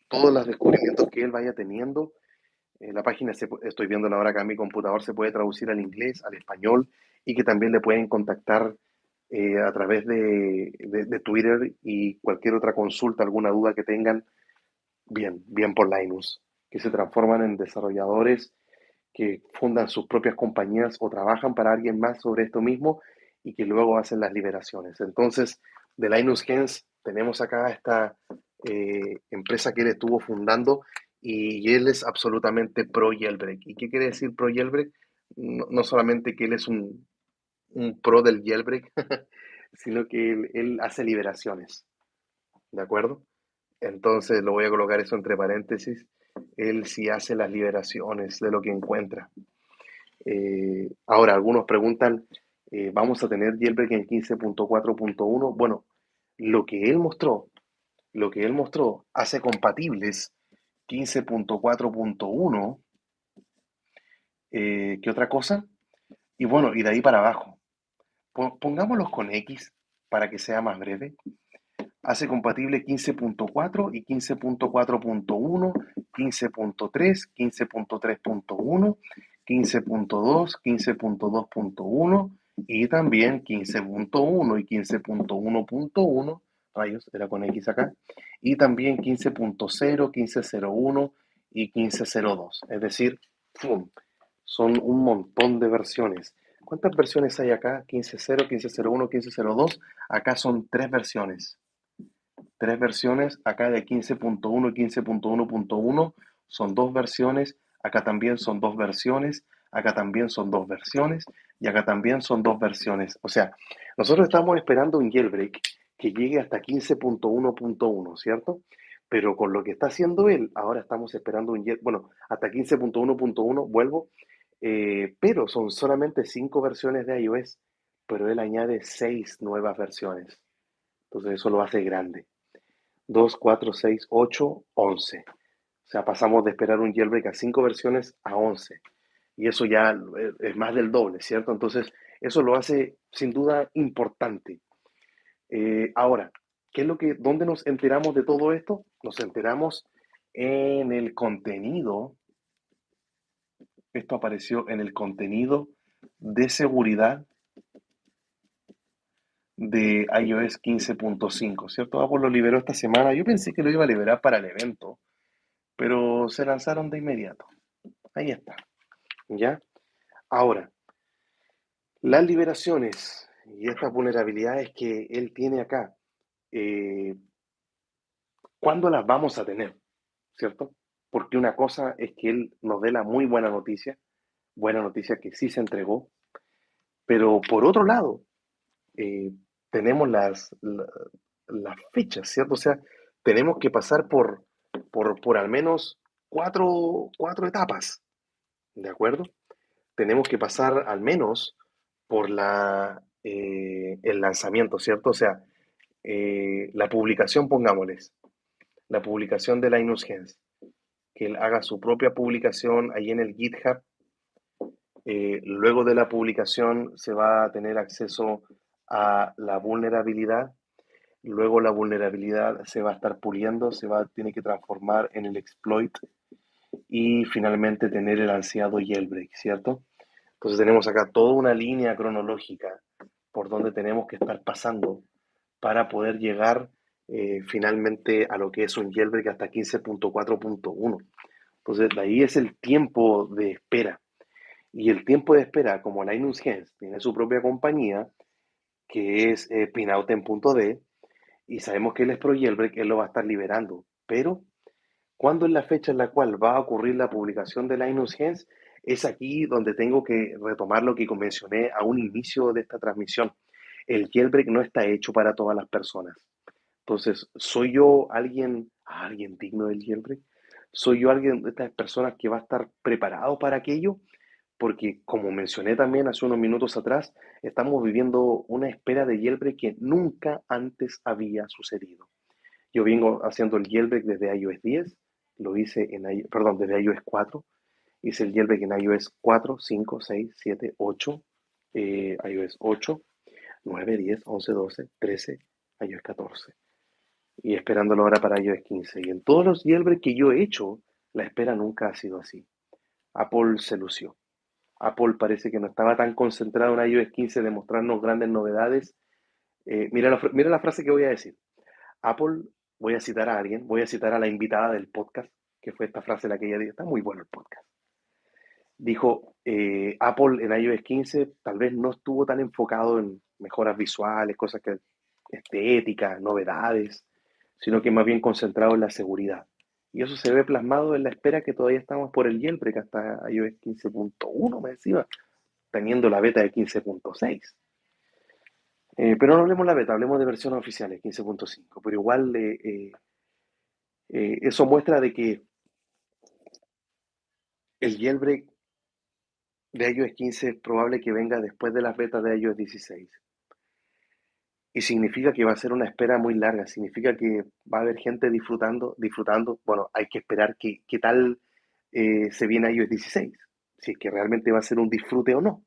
todos los descubrimientos que él vaya teniendo. La página, estoy viendo ahora acá en mi computador, se puede traducir al inglés, al español, y que también le pueden contactar a través de Twitter y cualquier otra consulta, alguna duda que tengan, bien por Linus, que se transforman en desarrolladores que fundan sus propias compañías o trabajan para alguien más sobre esto mismo y que luego hacen las liberaciones. Entonces, de Linus Gens tenemos acá esta empresa que él estuvo fundando y él es absolutamente pro jailbreak. ¿Y qué quiere decir pro jailbreak? No solamente que él es un pro del jailbreak, sino que él hace liberaciones, ¿de acuerdo? Entonces lo voy a colocar eso entre paréntesis. Él sí hace las liberaciones de lo que encuentra. Ahora, algunos preguntan, ¿vamos a tener jailbreak en 15.4.1? Bueno, lo que él mostró, lo que él mostró hace compatibles 15.4.1, ¿qué otra cosa? Y bueno, y de ahí para abajo. Pongámoslos con X para que sea más breve. Hace compatible 15.4 y 15.4.1, 15.3, 15.3.1, 15.2, 15.2.1 y también 15.1 y 15.1.1, rayos, era con X acá, y también 15.0, 15.01 y 15.02. Es decir, ¡fum! Son un montón de versiones. ¿Cuántas versiones hay acá? 15.0, 15.01, 15.02. Acá son tres versiones, acá de 15.1 y 15.1.1 son dos versiones, acá también son dos versiones, acá también son dos versiones y acá también son dos versiones. O sea, nosotros estamos esperando un jailbreak que llegue hasta 15.1.1, ¿cierto? Pero con lo que está haciendo él, ahora estamos esperando un jailbreak, bueno, hasta 15.1.1, vuelvo, pero son solamente cinco versiones de iOS, pero él añade seis nuevas versiones. Entonces eso lo hace grande. 2, 4, 6, 8, 11. O sea, pasamos de esperar un jailbreak a 5 versiones a 11. Y eso ya es más del doble, ¿cierto? Entonces, eso lo hace sin duda importante. Ahora, ¿dónde nos enteramos de todo esto? Nos enteramos en el contenido. Esto apareció en el contenido de seguridad de iOS 15.5, ¿cierto? Apple lo liberó esta semana. Yo pensé que lo iba a liberar para el evento, pero se lanzaron de inmediato. Ahí está, ¿ya? Ahora, las liberaciones y estas vulnerabilidades que él tiene acá, eh, ¿cuándo las vamos a tener? ¿Cierto? Porque una cosa es que él nos dé la muy buena noticia que sí se entregó, pero por otro lado, eh, tenemos las fechas, ¿cierto? O sea, tenemos que pasar por al menos cuatro etapas, ¿de acuerdo? Tenemos que pasar al menos por el lanzamiento, ¿cierto? O sea, la publicación, pongámosles, la publicación de Linus Gens, que él haga su propia publicación ahí en el GitHub. Luego de la publicación se va a tener acceso a la vulnerabilidad. Luego la vulnerabilidad se va a estar puliendo, tiene que transformar en el exploit y finalmente tener el ansiado jailbreak, ¿cierto? Entonces tenemos acá toda una línea cronológica por donde tenemos que estar pasando para poder llegar finalmente a lo que es un jailbreak hasta 15.4.1. Entonces, de ahí es el tiempo de espera. Y el tiempo de espera, como Linus Hens tiene su propia compañía, que es Pinauten.d, y sabemos que él es pro jailbreak, él lo va a estar liberando. Pero, ¿cuándo es la fecha en la cual va a ocurrir la publicación de Linus Hens? Es aquí donde tengo que retomar lo que mencioné a un inicio de esta transmisión. El jailbreak no está hecho para todas las personas. Entonces, ¿soy yo alguien digno del jailbreak? ¿Soy yo alguien de estas personas que va a estar preparado para aquello? Porque, como mencioné también hace unos minutos atrás, estamos viviendo una espera de jailbreak que nunca antes había sucedido. Yo vengo haciendo el jailbreak desde iOS 10, lo hice perdón, desde iOS 4, hice el jailbreak en iOS 4, 5, 6, 7, 8, iOS 8, 9, 10, 11, 12, 13, iOS 14 y esperándolo ahora para iOS 15. Y en todos los jailbreaks que yo he hecho, la espera nunca ha sido así. Apple se lució. Apple parece que no estaba tan concentrado en iOS 15 de mostrarnos grandes novedades. Mira la frase que voy a decir. Apple, voy a citar a alguien, voy a citar a la invitada del podcast, que fue esta frase la que ella dijo. Está muy bueno el podcast. Dijo, Apple en iOS 15 tal vez no estuvo tan enfocado en mejoras visuales, cosas que estéticas, novedades, sino que más bien concentrado en la seguridad. Y eso se ve plasmado en la espera que todavía estamos por el jailbreak hasta iOS 15.1, me decía, teniendo la beta de 15.6. Pero no hablemos de la beta, hablemos de versiones oficiales, 15.5. Pero igual eso muestra de que el jailbreak de iOS 15 es probable que venga después de las betas de iOS 16. Y significa que va a ser una espera muy larga, significa que va a haber gente disfrutando. Bueno, hay que esperar qué tal se viene iOS 16, si es que realmente va a ser un disfrute o no,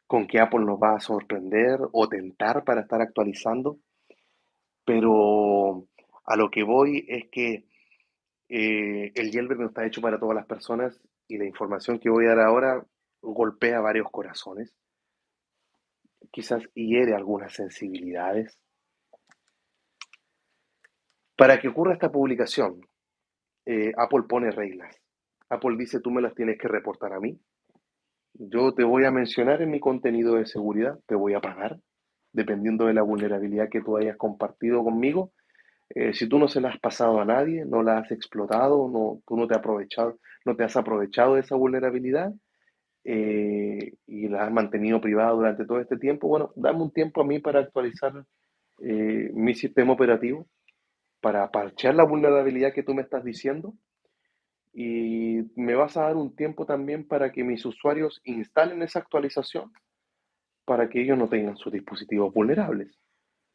con que Apple nos va a sorprender o tentar para estar actualizando, pero a lo que voy es que el jailbreak no está hecho para todas las personas y la información que voy a dar ahora golpea varios corazones, quizás hiere algunas sensibilidades. Para que ocurra esta publicación, Apple pone reglas. Apple dice, tú me las tienes que reportar a mí. Yo te voy a mencionar en mi contenido de seguridad, te voy a pagar, dependiendo de la vulnerabilidad que tú hayas compartido conmigo. Si tú no se la has pasado a nadie, no la has explotado, tú no te has aprovechado de esa vulnerabilidad y la has mantenido privada durante todo este tiempo, bueno, dame un tiempo a mí para actualizar mi sistema operativo, para parchear la vulnerabilidad que tú me estás diciendo y me vas a dar un tiempo también para que mis usuarios instalen esa actualización para que ellos no tengan sus dispositivos vulnerables.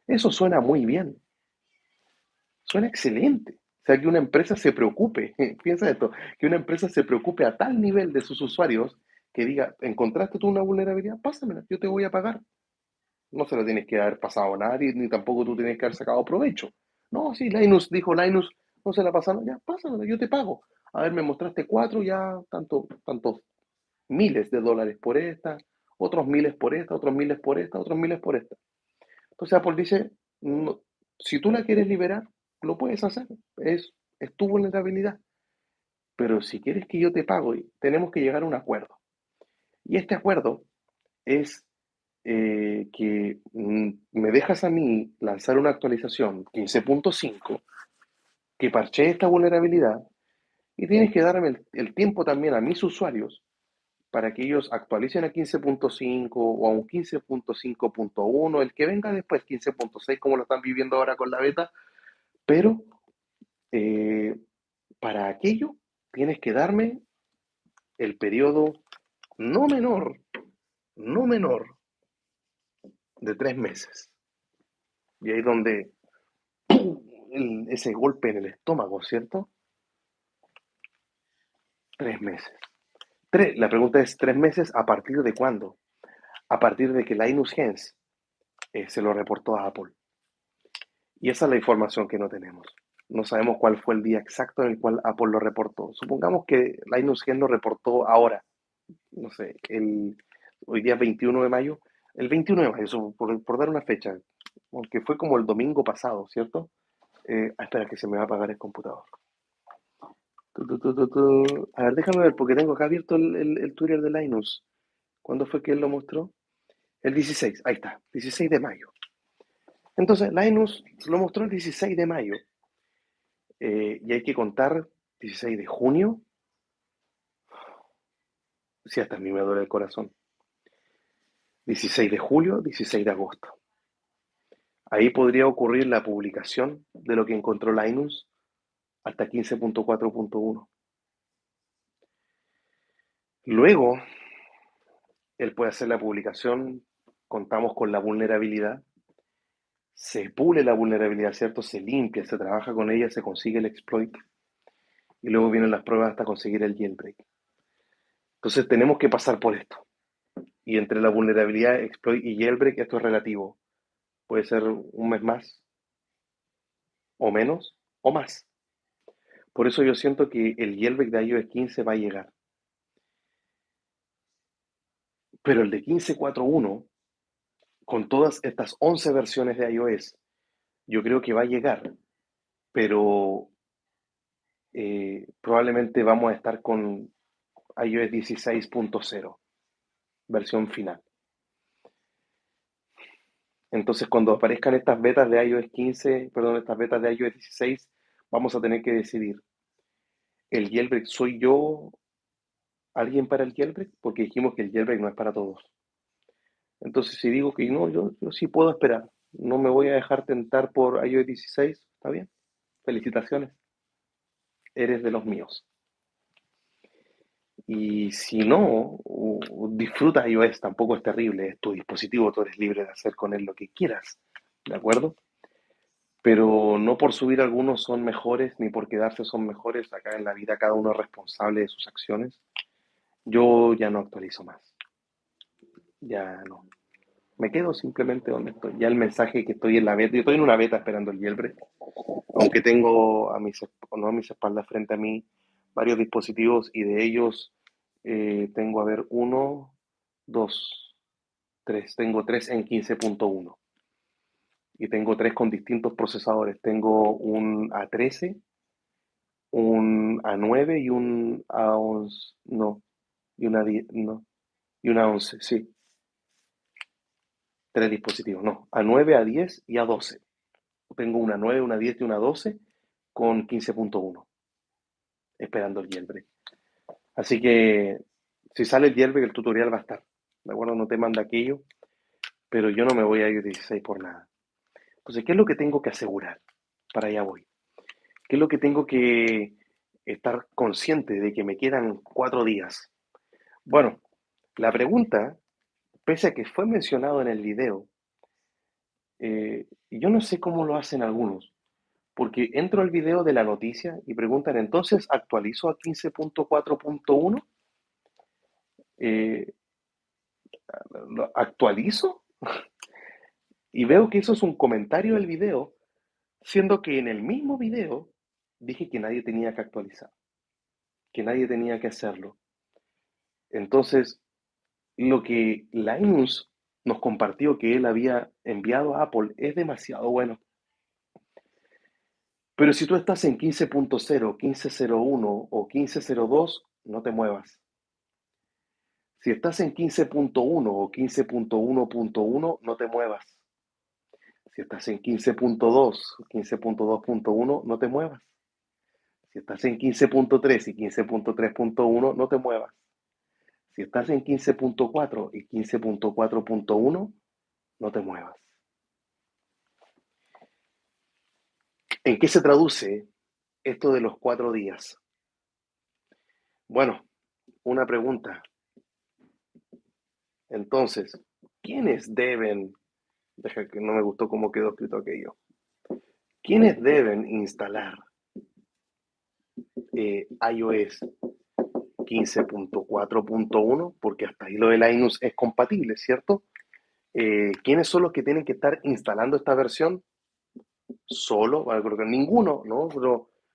Eso suena muy bien, suena excelente. O sea, que una empresa se preocupe, piensa esto, que una empresa se preocupe a tal nivel de sus usuarios que diga, ¿encontraste tú una vulnerabilidad? Pásamela, yo te voy a pagar. No se la tienes que haber pasado a nadie, ni tampoco tú tienes que haber sacado provecho. No, sí, Linus dijo, Linus, no se la pasaron, ya, pásamela, yo te pago. A ver, me mostraste cuatro, ya, tantos miles de dólares por esta, otros miles por esta, otros miles por esta, otros miles por esta. Entonces Apple dice, no, si tú la quieres liberar, lo puedes hacer, es tu vulnerabilidad. Pero si quieres que yo te pague, tenemos que llegar a un acuerdo. Y este acuerdo es que me dejas a mí lanzar una actualización 15.5 que parche esta vulnerabilidad y tienes que darme el tiempo también a mis usuarios para que ellos actualicen a 15.5 o a un 15.5.1, el que venga después, 15.6 como lo están viviendo ahora con la beta, pero eh, para aquello tienes que darme el periodo no menor, no menor de 3 meses. Y ahí es donde ese golpe en el estómago, ¿cierto? 3 meses. La pregunta es, ¿3 meses a partir de cuándo? A partir de que Linus Hens se lo reportó a Apple. Y esa es la información que no tenemos. No sabemos cuál fue el día exacto en el cual Apple lo reportó. Supongamos que Linus Hens lo reportó ahora, no sé, hoy día es 21 de mayo, el 21 de mayo, por dar una fecha, aunque fue como el domingo pasado, ¿cierto? Espera que se me va a apagar el computador. A ver, déjame ver, porque tengo acá abierto el Twitter de Linus. ¿Cuándo fue que él lo mostró? El 16, ahí está, 16 de mayo. Entonces, Linus lo mostró el 16 de mayo. Y hay que contar 16 de junio, si hasta a mí me duele el corazón. 16 de julio, 16 de agosto. Ahí podría ocurrir la publicación de lo que encontró Linus hasta 15.4.1. Luego, él puede hacer la publicación, contamos con la vulnerabilidad, se pule la vulnerabilidad, ¿cierto? Se limpia, se trabaja con ella, se consigue el exploit y luego vienen las pruebas hasta conseguir el jailbreak. Entonces tenemos que pasar por esto. Y entre la vulnerabilidad, exploit y jailbreak, esto es relativo. Puede ser un mes más, o menos, o más. Por eso yo siento que el jailbreak de iOS 15 va a llegar. Pero el de 15.4.1, con todas estas 11 versiones de iOS, yo creo que va a llegar, pero probablemente vamos a estar con iOS 16.0, versión final. Entonces, cuando aparezcan estas betas de iOS 15, perdón, estas betas de iOS 16, vamos a tener que decidir, ¿el jailbreak soy yo alguien para el jailbreak? Porque dijimos que el jailbreak no es para todos. Entonces, si digo que no, yo sí puedo esperar. No me voy a dejar tentar por iOS 16, ¿está bien? Felicitaciones, eres de los míos. Y si no, disfruta iOS, tampoco es terrible, es tu dispositivo, tú eres libre de hacer con él lo que quieras, ¿de acuerdo? Pero no por subir algunos son mejores, ni por quedarse son mejores. Acá en la vida cada uno es responsable de sus acciones. Yo ya no actualizo más, ya no. Me quedo simplemente donde estoy. Ya el mensaje que estoy en la beta, yo estoy en una beta esperando el jailbreak, aunque tengo a mis, no a mis espaldas frente a mí varios dispositivos y de ellos tengo, a ver, uno, dos, tres. Tengo tres en 15.1 y tengo tres con distintos procesadores. Tengo un A13, un A9 y un A11, no, y una 10, no, y una 11, sí, tres dispositivos, no, A9, A10 y A12. Tengo una 9, una 10 y una 12 con 15.1, esperando el jailbreak. Así que si sale el jailbreak, el tutorial va a estar, ¿de acuerdo? No te manda aquello, pero yo no me voy a ir 16 por nada. Entonces, ¿qué es lo que tengo que asegurar? Para allá voy. ¿Qué es lo que tengo que estar consciente de que me quedan 4 días? Bueno, la pregunta, pese a que fue mencionado en el video, yo no sé cómo lo hacen algunos, porque entro al video de la noticia y preguntan, entonces, ¿actualizo a 15.4.1? Eh, ¿Lo actualizo? Y veo que eso es un comentario del video, siendo que en el mismo video dije que nadie tenía que actualizar, que nadie tenía que hacerlo. Entonces, lo que Linus nos compartió que él había enviado a Apple es demasiado bueno. Pero si tú estás en 15.0, 15.01 o 15.02, no te muevas. Si estás en 15.1 o 15.1.1, no te muevas. Si estás en 15.2, 15.2.1, no te muevas. Si estás en 15.3 y 15.3.1, no te muevas. Si estás en 15.4 y 15.4.1, no te muevas. ¿En qué se traduce esto de los 4 días? Bueno, una pregunta. Entonces, ¿quiénes deben, deja que no me gustó cómo quedó escrito aquello, quiénes deben instalar iOS 15.4.1? Porque hasta ahí lo de Linux es compatible, ¿cierto? ¿Quiénes son los que tienen que estar instalando esta versión? Solo, bueno, creo que ninguno, ¿no?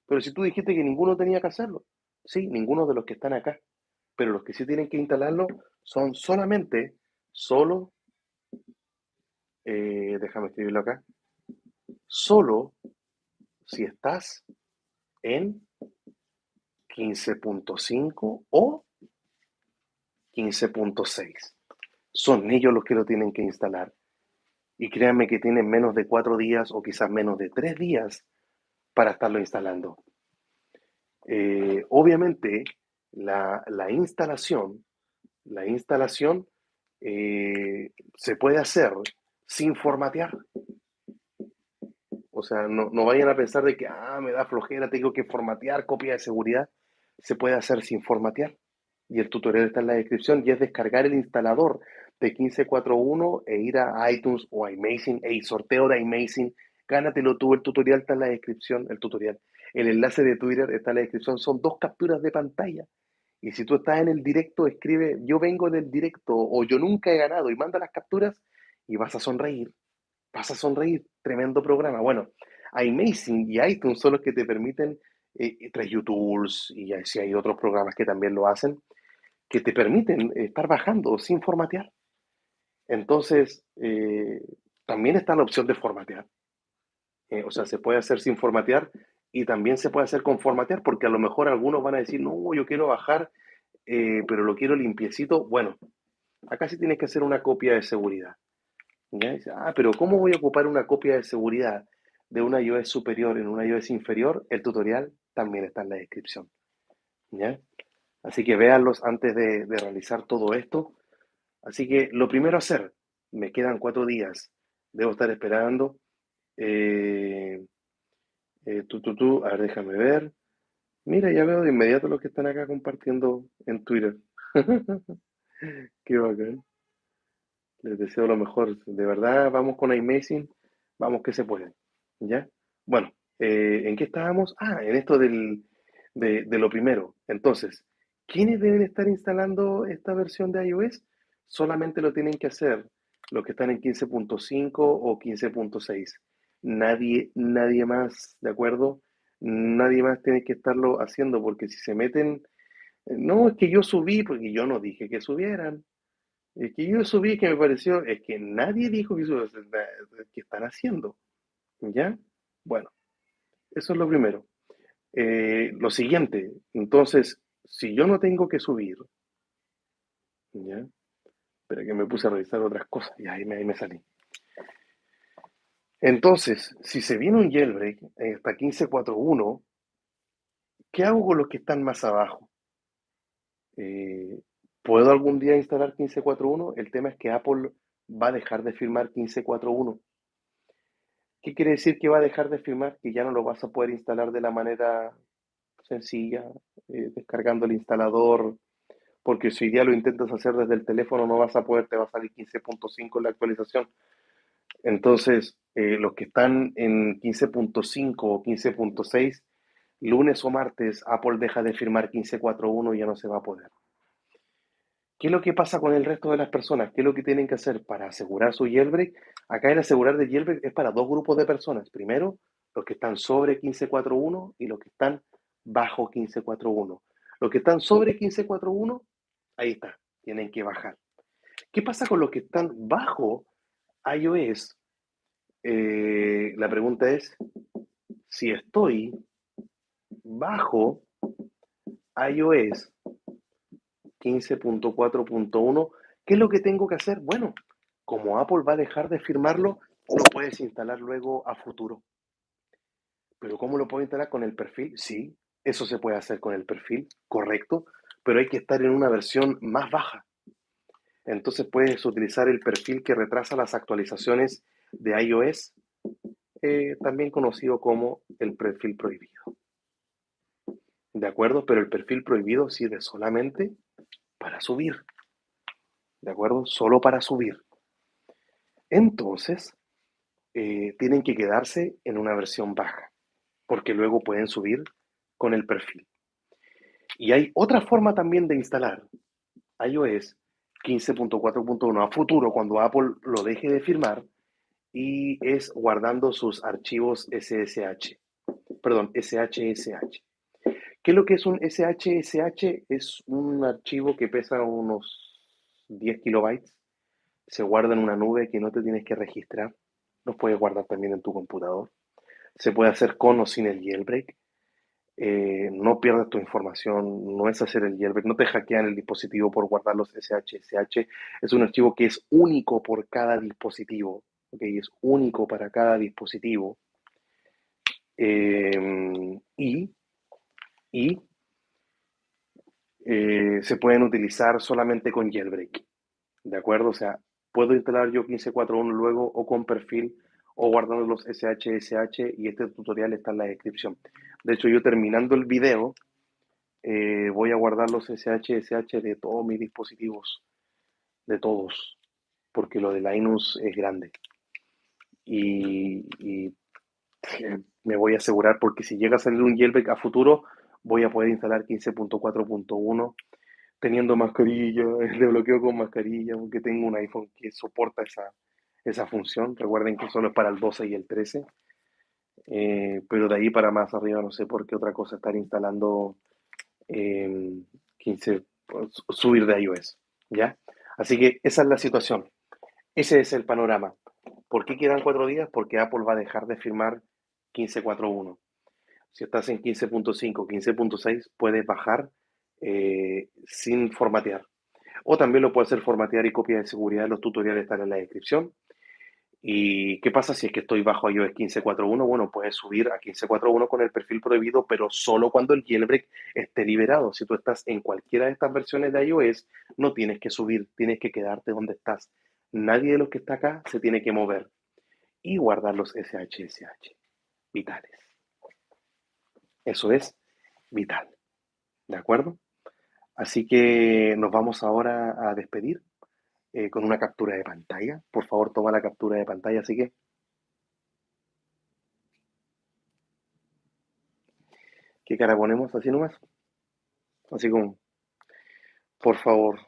Pero si tú dijiste que ninguno tenía que hacerlo, sí, ninguno de los que están acá, pero los que sí tienen que instalarlo son solamente, solo, déjame escribirlo acá, solo si estás en 15.5 o 15.6. Son ellos los que lo tienen que instalar. Y créanme que tienen menos de 4 días o quizás menos de 3 días para estarlo instalando. Obviamente, la instalación, se puede hacer sin formatear. O sea, no vayan a pensar de que, me da flojera, tengo que formatear, copia de seguridad. Se puede hacer sin formatear. Y el tutorial está en la descripción y es descargar el instalador de 15.4.1 e ir a iTunes o a Amazing, sorteo de Amazing. Gánatelo tú, el tutorial está en la descripción, el tutorial. El enlace de Twitter está en la descripción, son 2 capturas de pantalla. Y si tú estás en el directo, escribe yo vengo del directo o yo nunca he ganado y manda las capturas y vas a sonreír. Vas a sonreír. Tremendo programa. Bueno, iMazing y iTunes son los que te permiten, tras YouTunes y si hay otros programas que también lo hacen, que te permiten estar bajando sin formatear. Entonces, también está la opción de formatear. O sea, se puede hacer sin formatear y también se puede hacer con formatear, porque a lo mejor algunos van a decir, no, yo quiero bajar, pero lo quiero limpiecito. Bueno, acá sí tienes que hacer una copia de seguridad. ¿Ya? Dice, pero ¿cómo voy a ocupar una copia de seguridad de una iOS superior en una iOS inferior? El tutorial también está en la descripción. ¿Ya? Así que véanlos antes de realizar todo esto. Así que lo primero a hacer, me quedan 4 días, debo estar esperando. Eh, a ver, déjame ver. Mira, ya veo de inmediato los que están acá compartiendo en Twitter. Qué bacán. Les deseo lo mejor. De verdad, vamos con iMazing, vamos que se puede. ¿Ya? Bueno, ¿en qué estábamos? En esto de lo primero. Entonces, ¿quiénes deben estar instalando esta versión de iOS? Solamente lo tienen que hacer los que están en 15.5 o 15.6. Nadie más, ¿de acuerdo? Nadie más tiene que estarlo haciendo porque si se meten, no, es que yo subí, porque yo no dije que subieran. Es que yo subí que me pareció, es que nadie dijo que eso que están haciendo, ¿ya? Bueno, eso es lo primero. Lo siguiente, entonces, si yo no tengo que subir, ¿ya? Pero que me puse a revisar otras cosas y ahí me salí. Entonces, si se viene un jailbreak hasta 15.4.1, ¿qué hago con los que están más abajo? Eh, ¿Puedo algún día instalar 15.4.1? El tema es que Apple va a dejar de firmar 15.4.1. ¿Qué quiere decir que va a dejar de firmar? Que ya no lo vas a poder instalar de la manera sencilla, descargando el instalador, porque si ya lo intentas hacer desde el teléfono no vas a poder, te va a salir 15.5 en la actualización. Entonces, los que están en 15.5 o 15.6, lunes o martes, Apple deja de firmar 15.4.1 y ya no se va a poder. ¿Qué es lo que pasa con el resto de las personas? ¿Qué es lo que tienen que hacer para asegurar su jailbreak? Acá el asegurar de jailbreak es para 2 grupos de personas. Primero, los que están sobre 15.4.1 y los que están bajo 15.4.1. Los que están sobre 15.4.1, ahí está, tienen que bajar. ¿Qué pasa con los que están bajo iOS? La pregunta es, si estoy bajo iOS 15.4.1, ¿qué es lo que tengo que hacer? Bueno, como Apple va a dejar de firmarlo, lo puedes instalar luego a futuro. ¿Pero cómo lo puedo instalar con el perfil? Sí, eso se puede hacer con el perfil, correcto, pero hay que estar en una versión más baja. Entonces puedes utilizar el perfil que retrasa las actualizaciones de iOS, también conocido como el perfil prohibido. ¿De acuerdo? Pero el perfil prohibido sirve solamente para subir. ¿De acuerdo? Solo para subir. Entonces, tienen que quedarse en una versión baja, porque luego pueden subir con el perfil. Y hay otra forma también de instalar iOS 15.4.1 a futuro, cuando Apple lo deje de firmar, y es guardando sus archivos SSH, perdón, SHSH. ¿Qué es lo que es un SHSH? Es un archivo que pesa unos 10 kilobytes, se guarda en una nube que no te tienes que registrar, los puedes guardar también en tu computador. Se puede hacer con o sin el jailbreak. No pierdas tu información, no es hacer el jailbreak, no te hackean el dispositivo por guardar los SSH. Es un archivo que es único por cada dispositivo, ¿ok? Es único para cada dispositivo. Y, y se pueden utilizar solamente con jailbreak, ¿de acuerdo? O sea, puedo instalar yo 15.4.1 luego o con perfil o guardando los SSH y este tutorial está en la descripción. De hecho, yo terminando el video, voy a guardar los SSH de todos mis dispositivos, de todos, porque lo de Linux es grande. Y me voy a asegurar, porque si llega a salir un jailbreak a futuro, voy a poder instalar 15.4.1 teniendo mascarilla, de bloqueo con mascarilla, porque tengo un iPhone que soporta esa función. Recuerden que solo es para el 12 y el 13. Pero de ahí para más arriba no sé por qué otra cosa estar instalando 15, pues, subir de iOS, ¿ya? Así que esa es la situación, ese es el panorama. ¿Por qué quedan 4 días? Porque Apple va a dejar de firmar 15.4.1. Si estás en 15.5, 15.6, puedes bajar sin formatear. O también lo puedes hacer formatear y copia de seguridad. Los tutoriales están en la descripción. ¿Y qué pasa si es que estoy bajo iOS 15.4.1? Bueno, puedes subir a 15.4.1 con el perfil prohibido, pero solo cuando el jailbreak esté liberado. Si tú estás en cualquiera de estas versiones de iOS, no tienes que subir, tienes que quedarte donde estás. Nadie de los que está acá se tiene que mover y guardar los SSH vitales. Eso es vital, ¿de acuerdo? Así que nos vamos ahora a despedir con una captura de pantalla. Por favor, toma la captura de pantalla. Así que, ¿qué cara ponemos? Así nomás. Así como, por favor,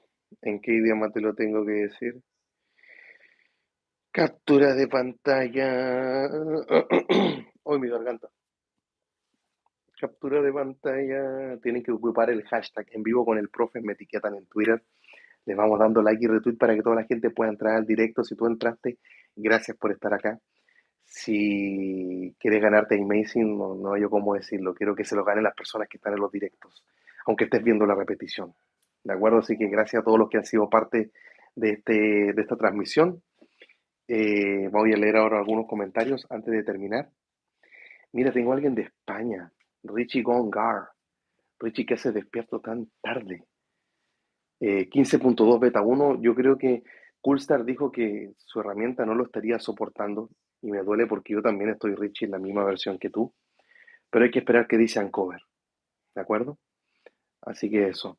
¿en qué idioma te lo tengo que decir? Captura de pantalla. Hoy mi garganta. Captura de pantalla. Tienen que ocupar el hashtag en vivo con el profe. Me etiquetan en Twitter. Les vamos dando like y retweet para que toda la gente pueda entrar al directo. Si tú entraste, gracias por estar acá. Si quieres ganarte Amazing, no, no hay yo cómo decirlo. Quiero que se lo ganen las personas que están en los directos, aunque estés viendo la repetición. ¿De acuerdo? Así que gracias a todos los que han sido parte de esta transmisión. Voy a leer ahora algunos comentarios antes de terminar. Mira, tengo a alguien de España, Richie Gongar. Richie, ¿qué hace despierto tan tarde? 15.2 beta 1, yo creo que Coolstar dijo que su herramienta no lo estaría soportando y me duele porque yo también estoy Richie en la misma versión que tú, pero hay que esperar que dice Uncover, ¿de acuerdo? Así que eso.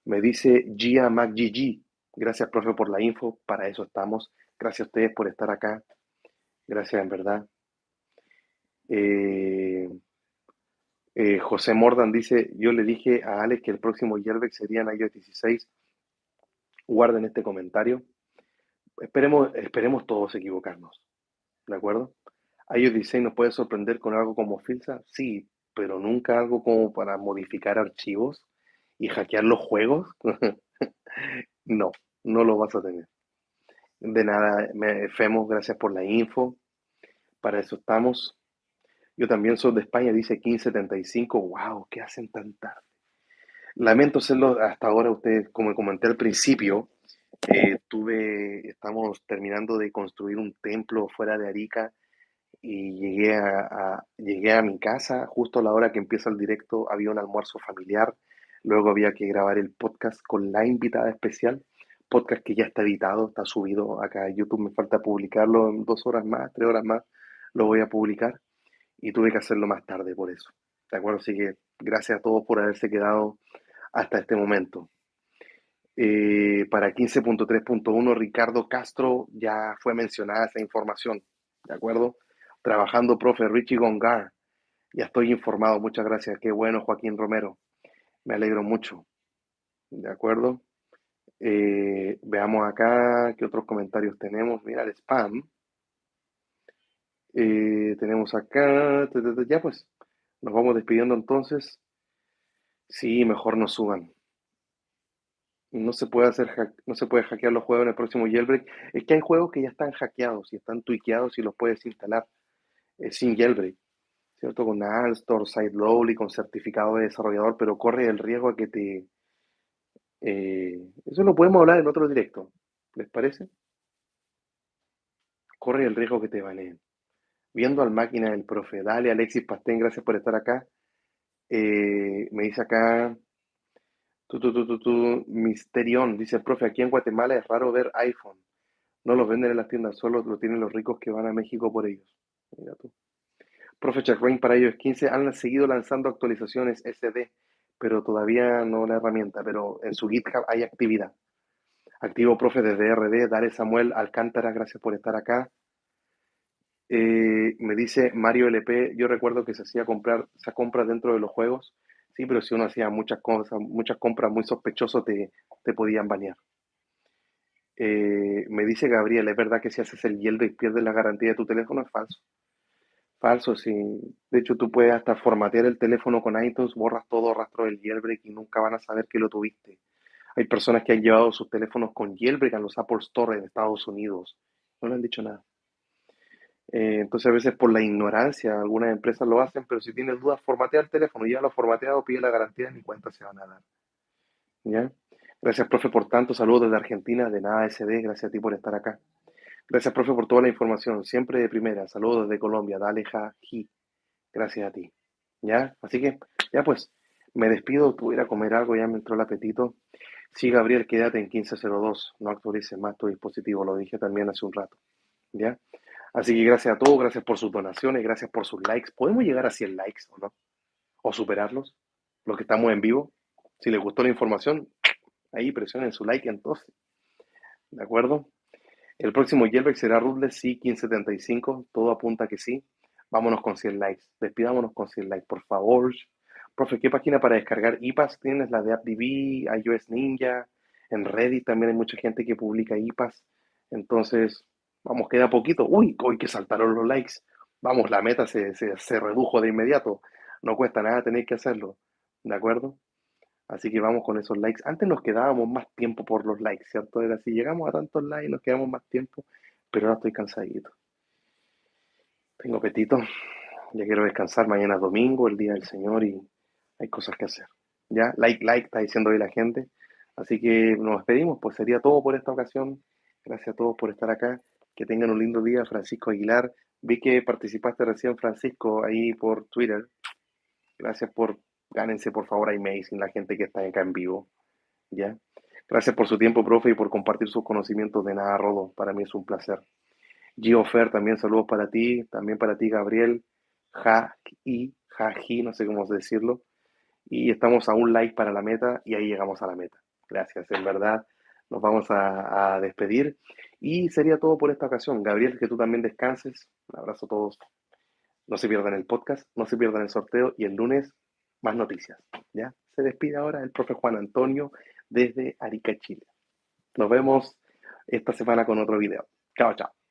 Me dice Gia MacGG, gracias profe por la info, para eso estamos. Gracias a ustedes por estar acá, gracias en verdad. Eh, José Mordan dice, yo le dije a Alex que el próximo Yearback sería en iOS 16, guarden este comentario. Esperemos todos equivocarnos, ¿de acuerdo? iOS 16 nos puede sorprender con algo como Filsa, sí, pero nunca algo como para modificar archivos y hackear los juegos. No, no lo vas a tener. De nada, Femos, gracias por la info. Para eso estamos. Yo también soy de España, dice 1575. Wow, ¿qué hacen tan tarde? Lamento serlo hasta ahora, ustedes, como comenté al principio, estamos terminando de construir un templo fuera de Arica y llegué a mi casa justo a la hora que empieza el directo, había un almuerzo familiar, luego había que grabar el podcast con la invitada especial, podcast que ya está editado, está subido acá en YouTube, me falta publicarlo en 2 horas más, 3 horas más, lo voy a publicar y tuve que hacerlo más tarde por eso, ¿de acuerdo? Así que gracias a todos por haberse quedado hasta este momento. Para 15.3.1, Ricardo Castro, ya fue mencionada esa información, ¿de acuerdo? Trabajando, profe Richie Gongar, ya estoy informado, muchas gracias, qué bueno, Joaquín Romero, me alegro mucho, ¿de acuerdo? Veamos acá qué otros comentarios tenemos, mira el spam, tenemos acá, ya pues, nos vamos despidiendo entonces, sí, mejor no suban. No se puede hackear los juegos en el próximo jailbreak. Es que hay juegos que ya están hackeados y están tuiqueados y los puedes instalar sin jailbreak. ¿cierto? Con Alstor, SiteLowly, con certificado de desarrollador, pero corre el riesgo a que te... eso lo podemos hablar en otro directo, ¿les parece? Corre el riesgo que te baneen. Viendo al máquina del profe, dale Alexis Pastén, gracias por estar acá. Me dice acá, Misterión, dice el profe, aquí en Guatemala es raro ver iPhone. No los venden en las tiendas, solo lo tienen los ricos que van a México por ellos. Mira tú. Profe Chacrain para iOS 15 han seguido lanzando actualizaciones SD, pero todavía no la herramienta, pero en su GitHub hay actividad. Activo profe desde RD, Dale Samuel Alcántara, gracias por estar acá. Me dice Mario LP, yo recuerdo que se hacía comprar, esa compra dentro de los juegos, sí, pero si uno hacía muchas cosas, muchas compras muy sospechosas, te podían banear. Me dice Gabriel, ¿es verdad que si haces el jailbreak pierdes la garantía de tu teléfono? Es falso. Falso, sí. De hecho, tú puedes hasta formatear el teléfono con iTunes, borras todo rastro del jailbreak y nunca van a saber que lo tuviste. Hay personas que han llevado sus teléfonos con jailbreak a los Apple Store en Estados Unidos. No le han dicho nada. Entonces, a veces por la ignorancia, algunas empresas lo hacen, pero si tienes dudas, formatea el teléfono, ya lo formateado, pide la garantía, ni cuenta se van a dar. ¿Ya? Gracias, profe, por tanto. Saludos desde Argentina, de nada SD, gracias a ti por estar acá. Gracias, profe, por toda la información, siempre de primera. Saludos desde Colombia, dale, Ji. Gracias a ti. ¿Ya? Así que, ya pues, me despido, tuve que ir a comer algo, ya me entró el apetito. Sí, Gabriel, quédate en 1502, no actualices más tu dispositivo, lo dije también hace un rato. ¿Ya? Así que gracias a todos, gracias por sus donaciones, gracias por sus likes. ¿Podemos llegar a 100 likes o no? ¿O superarlos? Los que estamos en vivo. Si les gustó la información, ahí presionen su like entonces. ¿De acuerdo? El próximo jailbreak será Rootless sí 1575. Todo apunta a que sí. Vámonos con 100 likes. Despidámonos con 100 likes, por favor. Profe, ¿qué página para descargar IPAs tienes? La de AppDB, iOS Ninja. En Reddit también hay mucha gente que publica IPAs. Entonces, vamos, queda poquito. Uy, hoy que saltaron los likes. Vamos, la meta se redujo de inmediato. No cuesta nada tener que hacerlo. ¿De acuerdo? Así que vamos con esos likes. Antes nos quedábamos más tiempo por los likes, ¿cierto? Era así, llegamos a tantos likes, nos quedamos más tiempo, pero ahora estoy cansadito. Tengo apetito, ya quiero descansar. Mañana es domingo, el día del Señor, y hay cosas que hacer. ¿Ya? Like, está diciendo hoy la gente. Así que nos despedimos, pues sería todo por esta ocasión. Gracias a todos por estar acá. Que tengan un lindo día, Francisco Aguilar. Vi que participaste recién, Francisco, ahí por Twitter. Gracias por, gánense por favor a Amazing, la gente que está acá en vivo. ¿Ya? Gracias por su tiempo, profe, y por compartir sus conocimientos de nada rodo. Para mí es un placer. Gio Fer, también saludos para ti, también para ti, Gabriel. Jaji, no sé cómo decirlo. Y estamos a un like para la meta y ahí llegamos a la meta. Gracias, en verdad. Nos vamos a despedir. Y sería todo por esta ocasión. Gabriel, que tú también descanses. Un abrazo a todos. No se pierdan el podcast, no se pierdan el sorteo y el lunes más noticias. ¿Ya? Se despide ahora el profe Juan Antonio desde Arica, Chile. Nos vemos esta semana con otro video. Chao, chao.